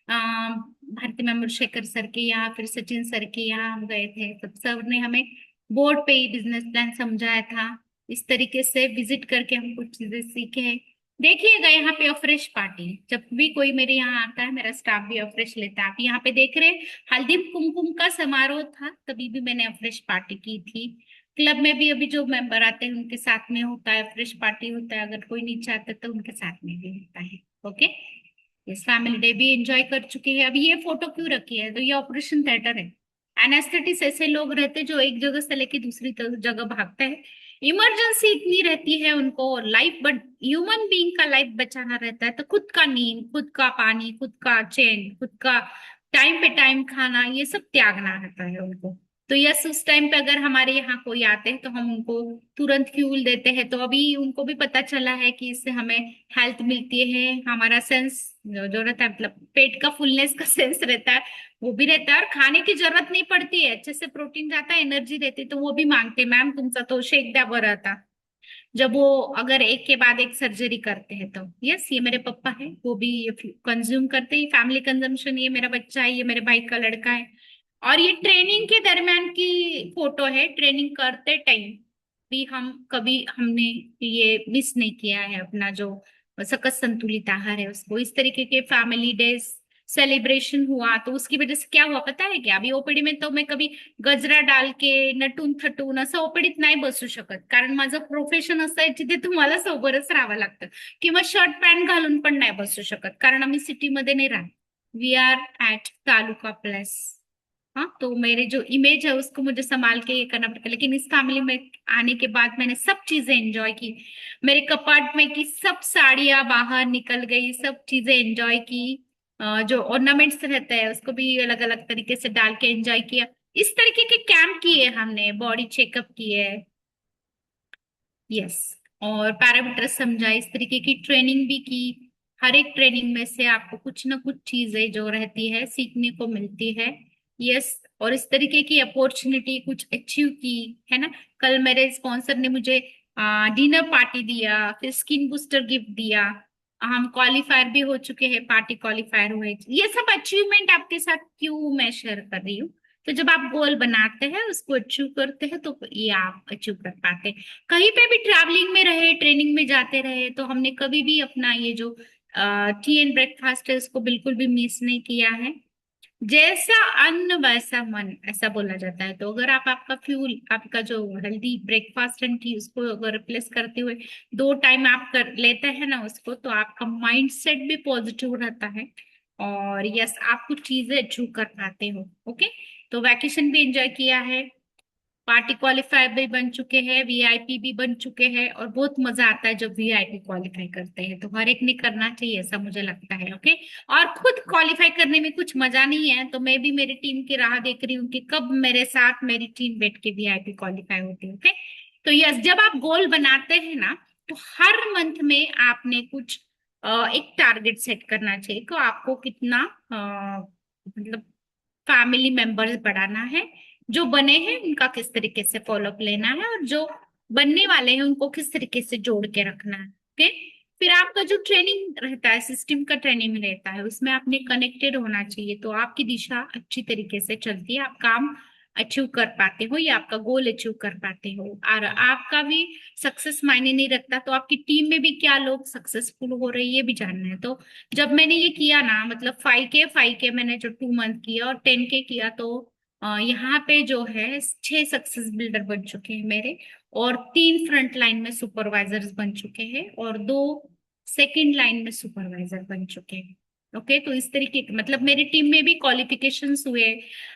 भारती मेमोर शेखर सर के यहाँ, फिर सचिन सर के यहाँ हम गए थे, तब सर ने हमें बोर्ड पे ही बिजनेस प्लान समझाया था। इस तरीके से विजिट करके हम कुछ चीजें सीखे हैं। देखिएगा यहाँ पे अफ्रेश पार्टी, जब भी कोई मेरे यहाँ आता है मेरा स्टाफ भी अफ्रेश लेता है। आप यहाँ पे देख रहे हैं, हल्दी कुमकुम का समारोह था, तभी भी मैंने अफ्रेश पार्टी की थी। क्लब में भी अभी जो मेंबर आते हैं उनके साथ में होता है, फ्रेश पार्टी होता है, अगर कोई नहीं चाहता तो उनके साथ में भी होता है। ओके। इस फैमिली डे भी एंजॉय कर चुके हैं। अभी ये फोटो क्यों रखी है, तो ये ऑपरेशन थिएटर है। एनेस्थेटिस्ट ऐसे लोग रहते हैं जो एक जगह से लेके दूसरी जगह भागते हैं, इमरजेंसी इतनी रहती है उनको, लाइफ बट ह्यूमन बीइंग का लाइफ बचाना रहता है, तो खुद का नींद, खुद का पानी, खुद का चैन, खुद का टाइम पे टाइम खाना, ये सब त्यागना रहता है उनको। तो यस, उस टाइम पे अगर हमारे यहाँ कोई आते हैं तो हम उनको तुरंत फ्यूल देते हैं। तो अभी उनको भी पता चला है कि इससे हमें हेल्थ मिलती है, हमारा सेंस जो रहता है, मतलब पेट का फुलनेस का सेंस रहता है वो भी रहता है, और खाने की जरूरत नहीं पड़ती है, अच्छे से प्रोटीन जाता है, एनर्जी रहती है। तो वो भी मांगते हैं, मैम तुमचा तो शेक द्या बरं आता, जब वो अगर एक के बाद एक सर्जरी करते हैं। तो यस, ये मेरे पापा है, वो भी ये कंज्यूम करते हैं, फैमिली कंजम्पशन। ये मेरा बच्चा है, ये मेरे भाई का लड़का है। और ये ट्रेनिंग के दरमियान की फोटो है, ट्रेनिंग करते टाइम भी हम कभी हमने ये मिस नहीं किया है अपना जो सकस संतुलित आहार है उसको। इस तरीके के फैमिली डेज सेलिब्रेशन हुआ तो उसकी वजह से क्या हुआ पता है क्या, अभी ओपीडी में तो मैं कभी गजरा डाल के नटून थटून असं ओपीडीत नाही बसू शकत, कारण माझं प्रोफेशन असं आहे जिथे तुम्हाला सोबरच राहावं लागतं, किंवा शर्ट पॅन्ट घालून पण नाही बसू शकत, कारण आम्ही सिटीमध्ये नाही राहत, we are at taluka plus. हाँ, तो मेरे जो इमेज है उसको मुझे संभाल के ये करना पड़ता है। लेकिन इस फैमिली में आने के बाद मैंने सब चीजें एंजॉय की, मेरे कपाट में की सब साड़ियां बाहर निकल गई, सब चीजें एंजॉय की। जो ऑर्नामेंट्स रहते हैं उसको भी अलग अलग तरीके से डाल के एंजॉय किया। इस तरीके के कैंप किए हमने, बॉडी चेकअप किए। यस। और पैरामीटर समझा, इस तरीके की ट्रेनिंग भी की। हर एक ट्रेनिंग में से आपको कुछ ना कुछ चीजें जो रहती है सीखने को मिलती है। यस। और इस तरीके की अपॉर्चुनिटी कुछ अचीव की, है ना। कल मेरे स्पॉन्सर ने मुझे डिनर पार्टी दिया, फिर स्किन बूस्टर गिफ्ट दिया, हम क्वालिफायर भी हो चुके हैं, पार्टी क्वालिफायर हुए, ये सब अचीवमेंट आपके साथ क्यों मैं शेयर कर रही हूँ। तो जब आप गोल बनाते हैं, उसको अचीव करते हैं, तो ये आप अचीव कर पाते हैं। कहीं पे भी ट्रैवलिंग में रहे, ट्रेनिंग में जाते रहे, तो हमने कभी भी अपना ये जो टी एंड ब्रेकफास्ट है उसको बिल्कुल भी मिस नहीं किया है। जैसा अन्न वैसा मन, ऐसा बोला जाता है। तो अगर आप आपका फ्यूल, आपका जो हेल्दी ब्रेकफास्ट एंड टी, उसको अगर रिप्लेस करते हुए 2 टाइम आप कर लेते हैं ना उसको, तो आपका माइंड सेट भी पॉजिटिव रहता है। और यस, आप कुछ चीजें अचीव कर पाते हो। ओके, तो वैकेशन भी एंजॉय किया है, पार्टी क्वालिफाई भी बन चुके हैं, वीआईपी भी बन चुके हैं, और बहुत मजा आता है जब वीआईपी क्वालिफाई करते हैं। तो हर एक ने करना चाहिए, ऐसा मुझे लगता है। ओके, और खुद क्वालिफाई करने में कुछ मजा नहीं है, तो मैं भी मेरी टीम की राह देख रही हूँ कि कब मेरे साथ मेरी टीम बैठ के वीआईपी क्वालिफाई होती है। ओके, तो यस, जब आप गोल बनाते हैं ना, तो हर मंथ में आपने कुछ एक टारगेट सेट करना चाहिए कि आपको कितना मतलब फैमिली मेंबर्स बढ़ाना है, जो बने हैं उनका किस तरीके से फॉलोअप लेना है, और जो बनने वाले हैं उनको किस तरीके से जोड़ के रखना है। ओके, फिर आपका जो ट्रेनिंग रहता है, सिस्टम का ट्रेनिंग रहता है, उसमें आपने कनेक्टेड होना चाहिए, तो आपकी दिशा अच्छी तरीके से चलती है, आप काम अचीव कर पाते हो या आपका गोल अचीव कर पाते हो। और आपका भी सक्सेस मायने नहीं रखता, तो आपकी टीम में भी क्या लोग सक्सेसफुल हो रहे हैं ये भी जानना है। तो जब मैंने ये किया ना, मतलब 5K मैंने जो 2 मंथ किया और 10K किया, तो यहाँ पे जो है 6 सक्सेस बिल्डर बन चुके हैं मेरे, और 3 फ्रंट लाइन में सुपरवाइजर्स बन चुके हैं, और 2 सेकंड लाइन में सुपरवाइजर बन चुके हैं। ओके, तो इस तरीके के, मतलब मेरी टीम में भी क्वालिफिकेशंस हुए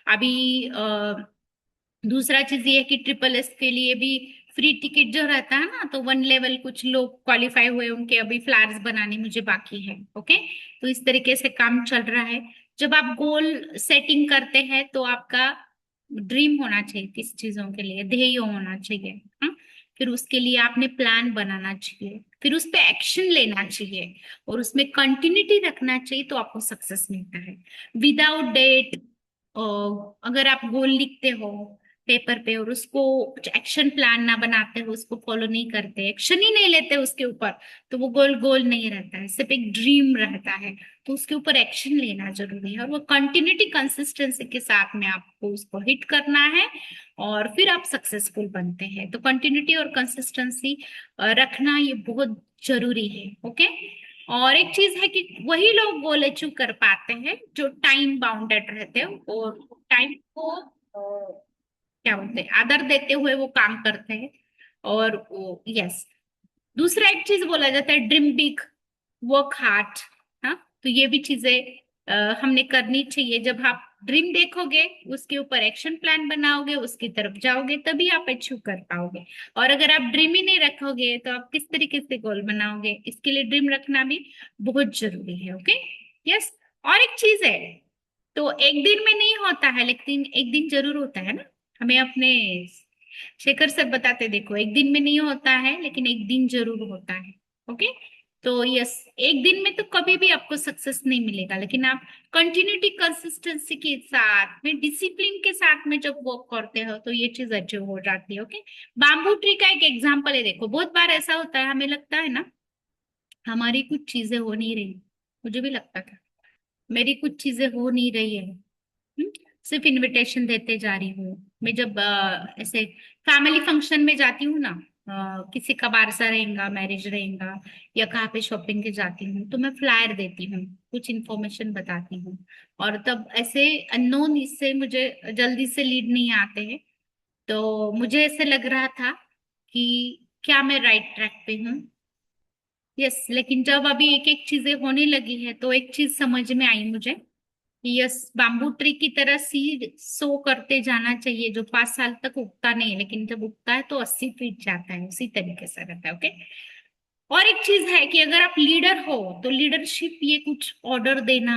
अभी। दूसरा चीज ये है कि ट्रिपल एस के लिए भी फ्री टिकट जो रहता है ना, तो 1 लेवल कुछ लोग क्वालिफाई हुए, उनके अभी फ्लायर्स बनाने मुझे बाकी है। ओके, तो इस तरीके से काम चल रहा है। जब आप गोल सेटिंग करते हैं, तो आपका ड्रीम होना चाहिए, किस चीजों के लिए ध्येय होना चाहिए। फिर उसके लिए आपने प्लान बनाना चाहिए, फिर उस पे एक्शन लेना चाहिए, और उसमें कंटिन्यूटी रखना चाहिए, तो आपको सक्सेस मिलता है। विदाउट डेट, अगर आप गोल लिखते हो पेपर पे और उसको कुछ एक्शन प्लान ना बनाते हो, उसको फॉलो नहीं करते, एक्शन ही नहीं लेते उसके ऊपर, तो वो गोल गोल नहीं रहता है, सिर्फ एक ड्रीम रहता है। तो उसके ऊपर एक्शन लेना जरूरी है, और वो कंटिन्यूटी कंसिस्टेंसी के साथ में आपको उसको हिट करना है, और फिर आप सक्सेसफुल बनते हैं। तो कंटिन्यूटी और कंसिस्टेंसी रखना ये बहुत जरूरी है। ओके, और एक चीज है कि वही लोग गोल अचीव कर पाते हैं जो टाइम बाउंडेड रहते हैं, और टाइम को क्या बोलते हैं, आदर देते हुए वो काम करते हैं। और वो, यस, दूसरा एक चीज बोला जाता है, ड्रीम बिग, वर्क हार्ड। हाँ, तो ये भी चीजें हमने करनी चाहिए। जब आप ड्रीम देखोगे, उसके ऊपर एक्शन प्लान बनाओगे, उसकी तरफ जाओगे, तभी आप अचीव कर पाओगे। और अगर आप ड्रीम ही नहीं रखोगे, तो आप किस तरीके से गोल बनाओगे। इसके लिए ड्रीम रखना भी बहुत जरूरी है। ओके, यस, और एक चीज है, तो एक दिन में नहीं होता है, लेकिन एक दिन जरूर होता है ना। हमें अपने शेखर सर बताते, देखो, एक दिन में नहीं होता है, लेकिन एक दिन जरूर होता है। ओके, तो यस, एक दिन में तो कभी भी आपको सक्सेस नहीं मिलेगा, लेकिन आप कंटिन्यूटी कंसिस्टेंसी के साथ में, डिसिप्लिन के साथ में जब वर्क करते हो, तो ये चीज अचीव हो जाती है। ओके, बाम्बू ट्री का एक एग्जाम्पल है, देखो, बहुत बार ऐसा होता है, हमें लगता है ना हमारी कुछ चीजें हो नहीं रही, मुझे भी लगता था मेरी कुछ चीजें हो नहीं रही है। सिर्फ इनविटेशन देते जा रही हूँ। मैं जब ऐसे फैमिली फंक्शन में जाती हूँ ना, किसी का बारसा रहेगा, मैरिज रहेगा, या कहाँ पे शॉपिंग के जाती हूँ, तो मैं फ्लायर देती हूँ, कुछ इन्फॉर्मेशन बताती हूँ। और तब ऐसे अननोन, इससे मुझे जल्दी से लीड नहीं आते हैं, तो मुझे ऐसे लग रहा था कि क्या मैं राइट ट्रैक पे हूँ। यस, लेकिन जब अभी एक एक चीजें होने लगी है, तो एक चीज समझ में आई मुझे, यस, बाम्बू ट्री की तरह सीड सो करते जाना चाहिए, जो 5 साल तक उगता नहीं है, लेकिन जब उगता है तो 80 फीट जाता है, उसी तरीके से रहता है। ओके, और एक चीज है कि अगर आप लीडर हो, तो लीडरशिप ये कुछ ऑर्डर देना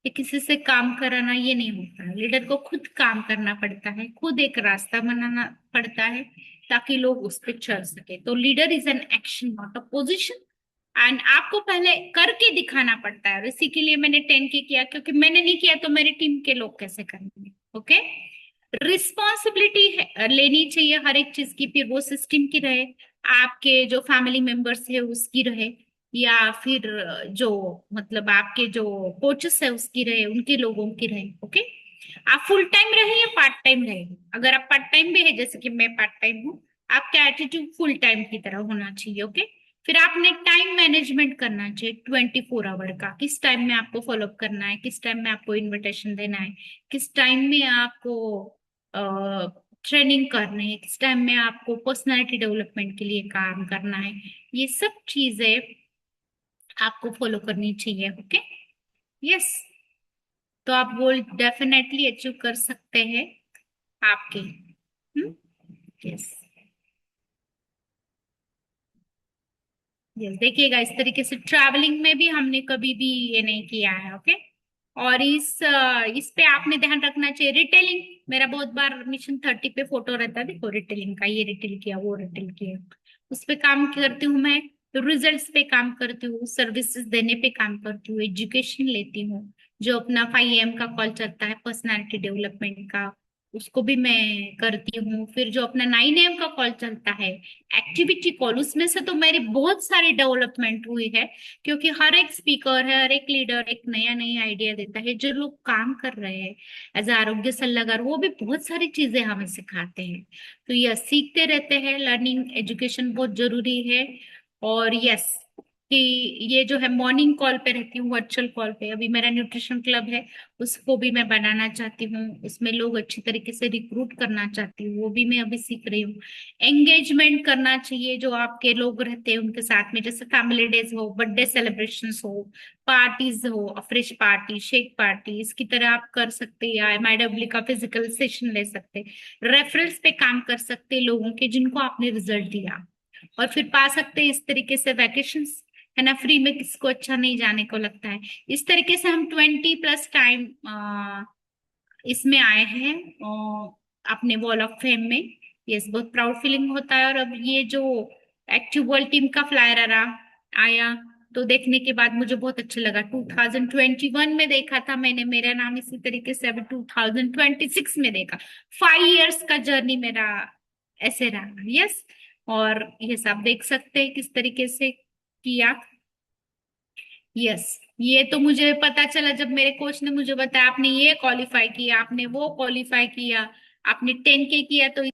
या किसी से काम कराना ये नहीं होता है। लीडर को खुद काम करना पड़ता है, खुद एक रास्ता बनाना पड़ता है, ताकि लोग उस पर चल सके। तो leader is an action, not a position, and आपको पहले करके दिखाना पड़ता है। और इसी के लिए मैंने 10K किया, क्योंकि मैंने नहीं किया तो मेरी टीम के लोग कैसे करेंगे। ओके, रिस्पॉन्सिबिलिटी लेनी चाहिए हर एक चीज की, फिर वो सिस्टम की रहे, आपके जो फैमिली मेंबर्स है उसकी रहे। या फिर जो मतलब आपके जो कोचेस है उसकी रहे, उनके लोगों की रहे। ओके, आप फुल टाइम रहे या पार्ट टाइम रहे। अगर आप पार्ट टाइम भी है, जैसे कि मैं पार्ट टाइम हूँ, आपका एटीट्यूड फुल टाइम की तरह होना चाहिए। ओके, फिर आपने टाइम मैनेजमेंट करना चाहिए 24 आवर का, किस टाइम में आपको फॉलोअप करना है, किस टाइम में आपको इनविटेशन देना है, किस टाइम में आपको ट्रेनिंग करनी है, किस टाइम में आपको पर्सनालिटी डेवलपमेंट के लिए काम करना है। ये सब चीजें आपको फॉलो करनी चाहिए। ओके, यस, तो आप गोल डेफिनेटली अचीव कर सकते हैं आपके। यस, यस, देखिएगा इस तरीके से ट्रैवलिंग में भी हमने कभी भी ये नहीं किया है। ओके, और इस पे आपने ध्यान रखना चाहिए। रिटेलिंग, मेरा बहुत बार मिशन 30 पे फोटो रहता है, देखो रिटेलिंग का, ये रिटेल किया, वो रिटेल किया, उस पे काम करती हूँ मैं। रिजल्ट्स पे काम करती हूँ, सर्विसेज देने पे काम करती हूँ, एजुकेशन लेती हूँ। जो अपना 5 AM का कॉल चलता है पर्सनालिटी डेवलपमेंट का, उसको भी मैं करती हूँ। फिर जो अपना 9 AM का कॉल चलता है एक्टिविटी कॉल, उसमें से तो मेरी बहुत सारी डेवलपमेंट हुई है, क्योंकि हर एक स्पीकर है, हर एक लीडर एक नया नया आइडिया देता है। जो लोग काम कर रहे हैं एज आरोग्य सलाहकार, वो भी बहुत सारी चीजें हमें सिखाते हैं। तो यह सीखते रहते हैं, लर्निंग एजुकेशन बहुत जरूरी है। और यस, कि ये जो है मॉर्निंग कॉल पे रहती हूँ, वर्चुअल कॉल पे, अभी मेरा न्यूट्रिशन क्लब है, उसको भी मैं बनाना चाहती हूँ, उसमें लोग अच्छी तरीके से रिक्रूट करना चाहती हूँ, वो भी मैं अभी सीख रही हूँ। एंगेजमेंट करना चाहिए जो आपके लोग रहते हैं उनके साथ में, जैसे फैमिली डेज हो, बर्थडे सेलिब्रेशंस हो, पार्टीज हो, फ्रेश पार्टी, शेक पार्टी, इसकी तरह आप कर सकते हैं। या MIW का फिजिकल सेशन ले सकते, रेफरल्स पे काम कर सकते लोगों के जिनको आपने रिजल्ट दिया, और फिर पा सकते हैं इस तरीके से वैकेशंस, है ना, फ्री में, किसको अच्छा नहीं जाने को लगता है। इस तरीके से हम 20+ टाइम इसमें आए हैं अपने वॉल ऑफ फेम में। यस, बहुत प्राउड फीलिंग होता है। और अब ये जो एक्टिव वर्ल्ड टीम का फ्लायर आया, तो देखने के बाद मुझे बहुत अच्छा लगा। 2021 में देखा था मैंने, मेरा नाम इसी तरीके से अभी 2026 में देखा। 5 इयर्स का जर्नी मेरा ऐसे रहा। यस, और ये सब देख सकते हैं किस तरीके से किया। यस, ये तो मुझे पता चला जब मेरे कोच ने मुझे बताया आपने ये क्वालिफाई किया, आपने वो क्वालिफाई किया, आपने 10K किया, तो जब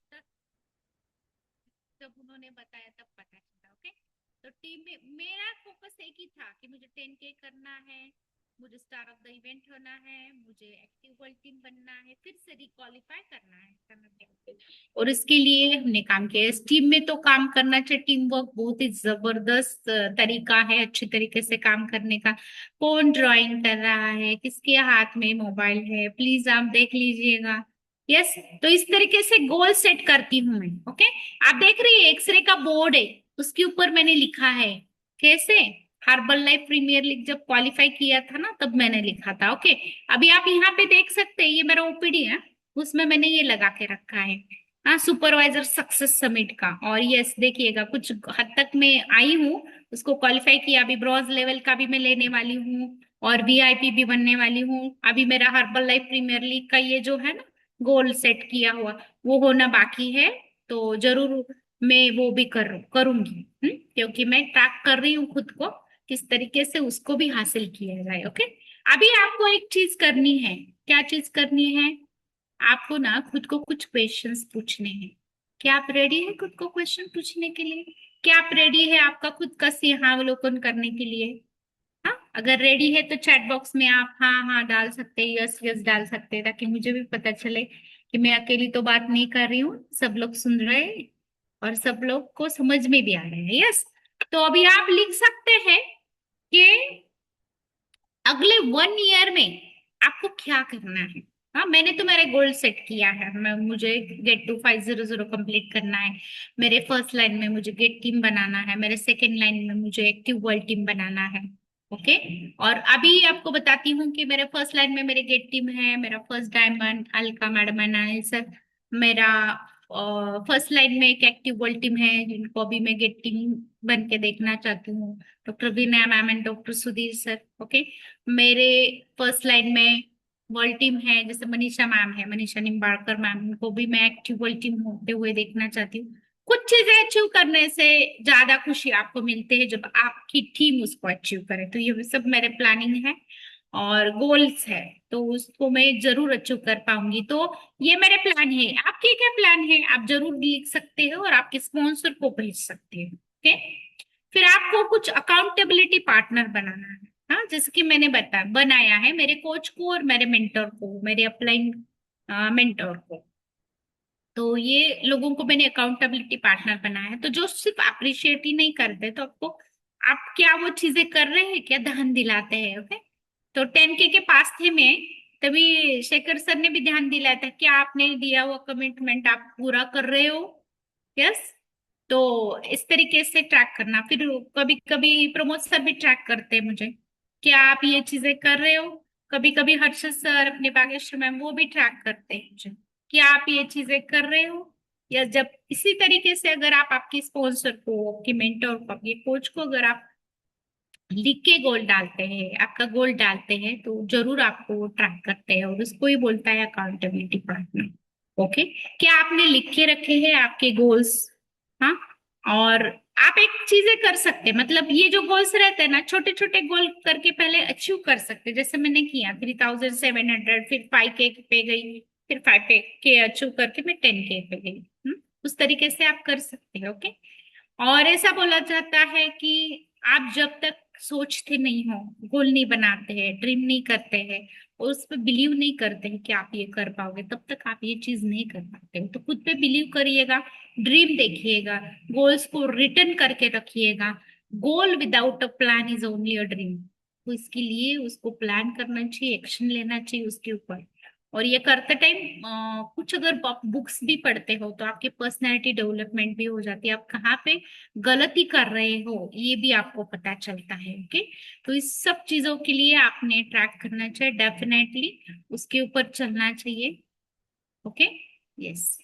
उन्होंने बताया तब पता चला। ओके, तो टीम में मेरा फोकस एक ही था कि मुझे 10K करना है, मुझे स्टार ऑफ द इवेंट होना है, मुझे एक्टिव वर्ल्ड टीम बनना है, फिर से रिक्वालिफाई करना है और इसके लिए हमने काम किया। इस टीम में तो काम करना चाहिए, टीम वर्क बहुत ही जबरदस्त तरीका है अच्छी तरीके से काम करने का। कौन ड्राइंग कर रहा है, किसके हाथ में मोबाइल है, प्लीज आप देख लीजिएगा। यस, तो इस तरीके से गोल सेट करती हूँ मैं। ओके, आप देख रही है एक्सरे का बोर्ड है, उसके ऊपर मैंने लिखा है कैसे, हर्बल लाइफ प्रीमियर लीग जब क्वालिफाई किया था ना, तब मैंने लिखा था। ओके, अभी आप यहाँ पे देख सकते हैं, ये मेरा ओपीडी है, उसमें मैंने ये लगा के रखा है, हाँ, सुपरवाइजर सक्सेस समिट का। और यस, देखिएगा कुछ हद तक मैं आई हूँ, उसको क्वालिफाई किया, अभी ब्रॉन्ज लेवल का भी मैं लेने वाली हूँ, और VIP भी बनने वाली हूँ। अभी मेरा हर्बल लाइफ प्रीमियर लीग का ये जो है ना गोल सेट किया हुआ, वो होना बाकी है। तो जरूर मैं वो भी करूंगी, क्योंकि मैं ट्रैक कर रही हूँ खुद को, किस तरीके से उसको भी हासिल किया जाए। ओके, अभी आपको एक चीज करनी है। क्या चीज करनी है? आपको ना खुद को कुछ क्वेश्चंस पूछने हैं। क्या आप रेडी है खुद को क्वेश्चन पूछने के लिए? क्या आप रेडी है आपका खुद का सिंहावलोकन करने के लिए? हाँ, अगर रेडी है तो चैट बॉक्स में आप हाँ हाँ डाल सकते हैं, यस यस डाल सकते हैं, ताकि मुझे भी पता चले कि मैं अकेली तो बात नहीं कर रही हूँ, सब लोग सुन रहे हैं और सब लोग को समझ में भी आ रहे हैं। यस, तो अभी आप लिख सकते हैं कि अगले 1 ईयर में आपको क्या करना है। हाँ, मैंने तो मेरा गोल सेट किया है, मुझे गेट टू 500 कंप्लीट करना है। मेरे फर्स्ट लाइन में मुझे गेट टीम बनाना है, मेरे सेकंड लाइन में मुझे एक्टिव वर्ल्ड टीम बनाना है। ओके, और अभी आपको बताती हूँ कि मेरे फर्स्ट लाइन में मेरे गेट टीम है, मेरा first diamond Alka madam and Anil sir. मेरा फर्स्ट लाइन में एक एक्टिव वर्ल्ड टीम है, जिनको अभी मैं गेट टीम बन के देखना चाहती हूँ, doctor Vinay ma'am and doctor Sudhir sir. Okay, मेरे फर्स्ट लाइन में वर्ल्ड टीम है, जैसे मनीषा मैम है, मनीषा निम्बाड़कर मैम, उनको भी मैं एक्टिव वर्ल्ड टीम होते हुए देखना चाहती हूँ। कुछ चीजें अचीव करने से ज्यादा खुशी आपको मिलती है जब आपकी टीम उसको अचीव करे। तो ये सब मेरे प्लानिंग है और गोल्स है, तो उसको मैं जरूर अचीव कर पाऊंगी। तो ये मेरे प्लान है। आपके क्या प्लान है आप जरूर लिख सकते हो और आपके स्पॉन्सर को भेज सकते हो। ओके। फिर आपको कुछ अकाउंटेबिलिटी पार्टनर बनाना है। हाँ, जैसे कि मैंने बनाया है मेरे कोच को और मेरे मेंटर को, मेरे अपलाइन मेंटर को। तो ये लोगों को मैंने अकाउंटेबिलिटी पार्टनर बनाया है, तो जो सिर्फ अप्रिशिएट ही नहीं करते, तो आपको आप क्या वो चीजें कर रहे हैं क्या ध्यान दिलाते हैं। ओके। तो 10K के पास थे मैं, तभी शेखर सर ने भी ध्यान दिलाया था क्या आपने दिया हुआ कमिटमेंट आप पूरा कर रहे हो। यस। तो इस तरीके से ट्रैक करना। फिर कभी कभी प्रमोद सर भी ट्रैक करते हैं मुझे, क्या आप ये चीजें कर रहे हो। कभी कभी हर्षद सर अपने बागेश्वर मैम वो भी ट्रैक करते हैं मुझे, क्या आप ये चीजें कर रहे हो। या जब इसी तरीके से अगर आप आपके स्पॉन्सर को, आपके मेंटर को, आपके कोच को अगर आप लिख के गोल डालते हैं, आपका गोल डालते हैं, तो जरूर आपको वो ट्रैक करते हैं और उसको ही बोलता है अकाउंटेबिलिटी पार्टनर। ओके। क्या आपने लिख के रखे हैं आपके गोल्स। हाँ। और आप एक चीजें कर सकते हैं, मतलब ये जो गोल्स रहते हैं ना, छोटे छोटे गोल करके पहले अचीव कर सकते हैं। जैसे मैंने किया 3700, फिर 5K पे गई, फिर 5K अचीव करके मैं 10K पे गई। उस तरीके से आप कर सकते हैं। ओके। और ऐसा बोला जाता है कि आप जब तक सोचते नहीं हो, गोल नहीं बनाते हैं, ड्रीम नहीं करते हैं और उस पर बिलीव नहीं करते हैं कि आप ये कर पाओगे, तब तक आप ये चीज नहीं कर पाते हो। तो खुद पे बिलीव करिएगा, ड्रीम देखिएगा, गोल्स को रिटर्न करके रखिएगा। Goal without a plan is only a dream. तो इसके लिए उसको प्लान करना चाहिए, एक्शन लेना चाहिए उसके ऊपर। और ये करते टाइम कुछ अगर बुक्स भी पढ़ते हो तो आपकी पर्सनैलिटी डेवलपमेंट भी हो जाती है। आप कहाँ पे गलती कर रहे हो ये भी आपको पता चलता है। ओके। तो इस सब चीजों के लिए आपने ट्रैक करना चाहिए, डेफिनेटली उसके ऊपर चलना चाहिए। ओके। यस।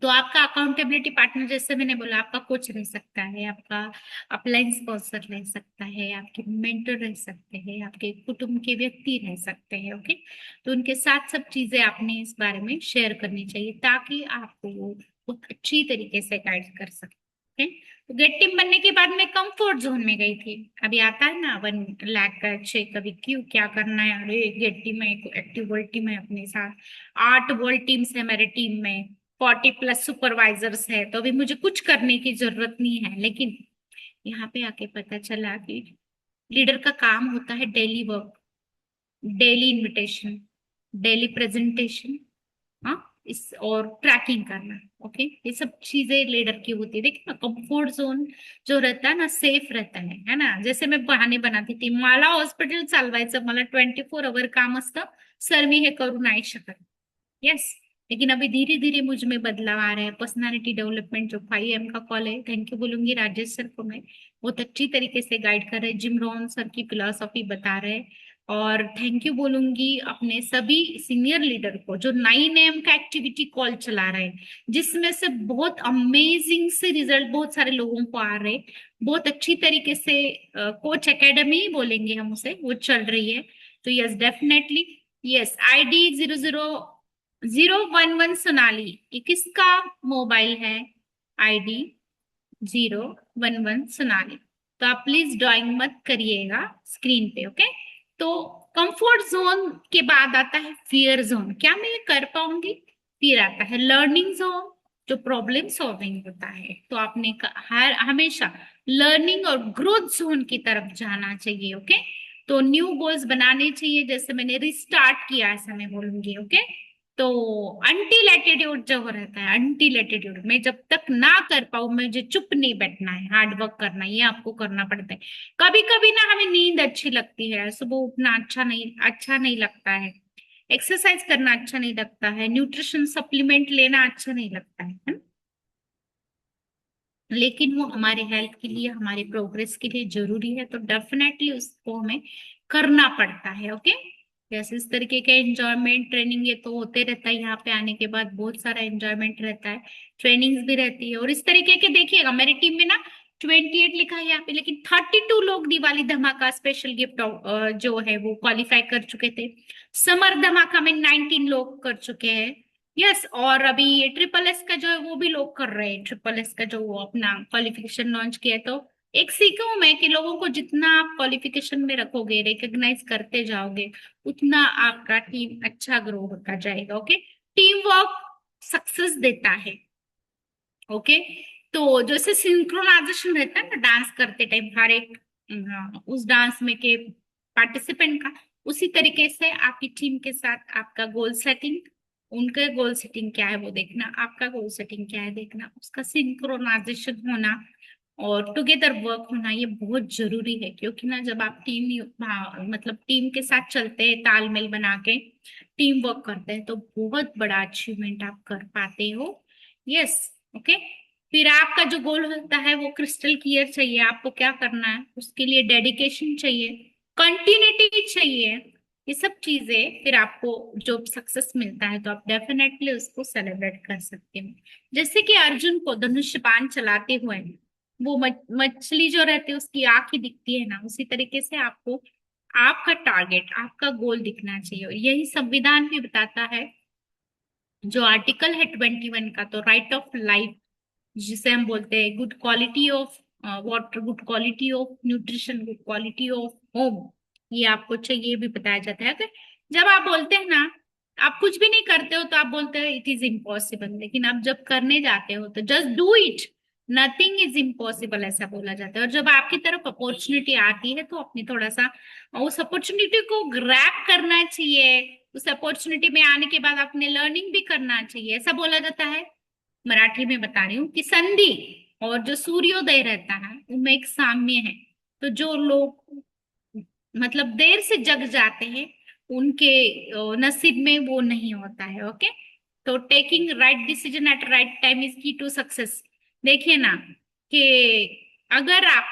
तो आपका अकाउंटेबिलिटी पार्टनर जैसे मैंने बोला, आपका कोच रह सकता है, आपका अपलाइन स्पॉन्सर रह सकता है, आपके मेंटर रह सकते हैं, आपके कुटुंब के व्यक्ति रह सकते हैं। ओके। तो उनके साथ सब चीजें आपने इस बारे में शेयर करनी चाहिए ताकि आपको वो बहुत अच्छी तरीके से गाइड कर सके। ओके। तो गेट टीम बनने के बाद मैं कंफर्ट जोन में गई थी। अभी आता है ना 1 लाख का चेक, कभी क्यों क्या करना है, अरे गेट टीम में एक्टिव वर्ल्ड टीम है अपने साथ, 8 वर्ल्ड टीम्स है मेरे टीम में, 40+ सुपरवाइजर्स है, तो अभी मुझे कुछ करने की जरूरत नहीं है। लेकिन यहाँ पे आके पता चला कि लीडर का काम होता है daily work, daily invitation, daily presentation. हाँ। इस और ट्रैकिंग करना। ओके। ये सब चीजें लीडर की होती है। देखिए ना, कंफर्ट जोन जो रहता है ना, सेफ रहता है ना। जैसे मैं बहाने बनाती थी, मला हॉस्पिटल चालवायचं, मला 24 आवर काम असतं, सर मी हे करू नाही शकत। यस। लेकिन अभी धीरे धीरे मुझ में बदलाव आ रहा है। पर्सनालिटी डेवलपमेंट जो 5M का कॉल है, थैंक यू बोलूंगी राजेश सर को, मैं बहुत अच्छी तरीके से गाइड कर रहे हैं, जिम रोहन सर की फिलोसॉफी बता रहे हैं। और थैंक यू बोलूंगी अपने सभी सीनियर लीडर को जो 9M का एक्टिविटी कॉल चला रहे हैं, जिसमें से बहुत अमेजिंग से रिजल्ट बहुत सारे लोगों को आ रहे हैं। बहुत अच्छी तरीके से कोच एकेडमी बोलेंगे हम उसे, वो चल रही है। तो yes, definitely. Yes, ID 0001 Sonali, ये किसका मोबाइल है। ID 011 सोनाली। तो आप प्लीज ड्राइंग मत करिएगा स्क्रीन पे। ओके। तो कंफर्ट जोन के बाद आता है फियर जोन, क्या मैं ये कर पाऊंगी। फिर आता है लर्निंग जोन, जो प्रॉब्लम सॉल्विंग होता है। तो आपने हर हमेशा लर्निंग और ग्रोथ जोन की तरफ जाना चाहिए। ओके। तो न्यू गोल्स बनाने चाहिए, जैसे मैंने रिस्टार्ट किया ऐसा मैं बोलूंगी। ओके। तो अंटिल एटीट्यूड जो रहता है, अंटिल एटीट्यूड, मैं जब तक ना कर पाऊं मुझे चुप नहीं बैठना है, हार्ड वर्क करना है, ये आपको करना पड़ता है। कभी कभी ना हमें नींद अच्छी लगती है, सुबह उठना अच्छा नहीं लगता है, एक्सरसाइज करना अच्छा नहीं लगता है, न्यूट्रिशन सप्लीमेंट लेना अच्छा नहीं लगता है ना? लेकिन वो हमारे हेल्थ के लिए, हमारे प्रोग्रेस के लिए जरूरी है, तो डेफिनेटली उसको हमें करना पड़ता है। ओके। जैसे इस तरीके के एंजॉयमेंट ट्रेनिंग ये तो होते रहता है, यहाँ पे आने के बाद बहुत सारा एंजॉयमेंट रहता है, ट्रेनिंग्स भी रहती है। और इस तरीके के देखिएगा मेरी टीम में ना 28 लिखा है यहाँ पे, लेकिन 32 लोग दिवाली धमाका स्पेशल गिफ्ट जो है वो क्वालिफाई कर चुके थे। समर धमाका में 19 लोग कर चुके हैं। यस, और अभी ये ट्रिपल एस का जो है वो भी लोग कर रहे हैं, ट्रिपल एस का जो वो अपना क्वालिफिकेशन लॉन्च किया है। तो एक सीखा हूं मैं कि लोगों को जितना आप क्वालिफिकेशन में रखोगे, रिकॉग्नाइज करते जाओगे, उतना आपका टीम अच्छा ग्रो होता जाएगा। ओके, टीम वर्क सक्सेस देता है। ओके, तो जैसे सिंक्रोनाइजेशन रहता है ना डांस करते टाइम, हर एक उस डांस में के पार्टिसिपेंट का, उसी तरीके से आपकी टीम के साथ आपका गोल सेटिंग, उनके गोल सेटिंग क्या है वो देखना, आपका गोल सेटिंग क्या है देखना, उसका सिंक्रोनाइजेशन होना और टुगेदर वर्क होना, ये बहुत जरूरी है। क्योंकि ना जब आप मतलब टीम के साथ चलते हैं, तालमेल बना के टीम वर्क करते हैं, तो बहुत बड़ा अचीवमेंट आप कर पाते हो। यस। ओके, फिर आपका जो गोल होता है वो क्रिस्टल क्लियर चाहिए, आपको क्या करना है, उसके लिए डेडिकेशन चाहिए, कंटिन्यूटी चाहिए, ये सब चीजें फिर आपको जो सक्सेस मिलता है तो आप डेफिनेटली उसको सेलिब्रेट कर सकते हो। जैसे कि अर्जुन को धनुष बाण चलाते हुए वो मछली जो रहती है उसकी आंख ही दिखती है ना, उसी तरीके से आपको आपका टारगेट, आपका गोल दिखना चाहिए। और यही संविधान भी बताता है, जो आर्टिकल है 21 का, तो राइट ऑफ लाइफ, जिसे हम बोलते हैं good quality of water, good quality of nutrition, good quality of home, ये आपको चाहिए भी बताया जाता है। तो जब आप बोलते हैं ना, आप कुछ भी नहीं करते हो तो आप बोलते हो इट इज इम्पॉसिबल, लेकिन आप जब करने जाते हो तो just do it, nothing is impossible, ऐसा बोला जाता है। और जब आपकी तरफ अपॉर्चुनिटी आती है तो अपनी थोड़ा सा उस अपॉर्चुनिटी को ग्रैब करना चाहिए, उस अपॉर्चुनिटी में आने के बाद आपने लर्निंग भी करना चाहिए, ऐसा बोला जाता है। मराठी में बता रही हूँ कि संधि और जो सूर्योदय रहता है उनमें एक साम्य है। तो जो लोग मतलब देर से जग जाते हैं, उनके नसीब में वो नहीं होता है। ओके, तो taking right decision at right time is की टू सक्सेस। देखिए ना कि अगर आप,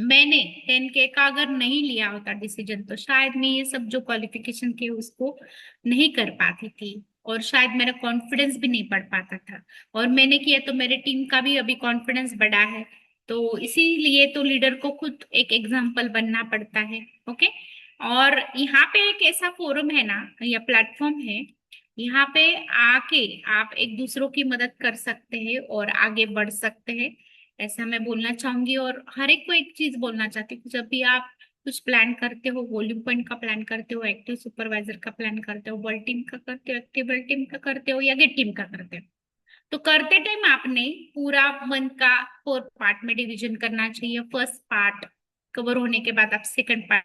मैंने 10K का अगर नहीं लिया होता डिसीजन, तो शायद मैं ये सब जो क्वालिफिकेशन के उसको नहीं कर पाती थी, और शायद मेरा कॉन्फिडेंस भी नहीं बढ़ पाता था। और मैंने किया तो मेरे टीम का भी अभी कॉन्फिडेंस बढ़ा है। तो इसीलिए तो लीडर को खुद एक एग्जाम्पल बनना पड़ता है। ओके, और यहाँ पे एक ऐसा फोरम है ना, या प्लेटफॉर्म है, यहाँ पे आके आप एक दूसरों की मदद कर सकते हैं और आगे बढ़ सकते हैं, ऐसा मैं बोलना चाहूंगी। और हर एक को एक चीज बोलना चाहती हूँ, जब भी आप कुछ प्लान करते हो, वॉल्यूम पॉइंट का प्लान करते हो, एक्टिव सुपरवाइजर का प्लान करते हो, वर्ल्ड टीम का करते हो, एक्टिव वर्ल्ड टीम का करते हो, या गेट टीम का करते हो, तो करते टाइम आपने पूरा मंथ का 4 पार्ट में डिवीजन करना चाहिए। फर्स्ट पार्ट कवर होने के बाद आप सेकंड पार्ट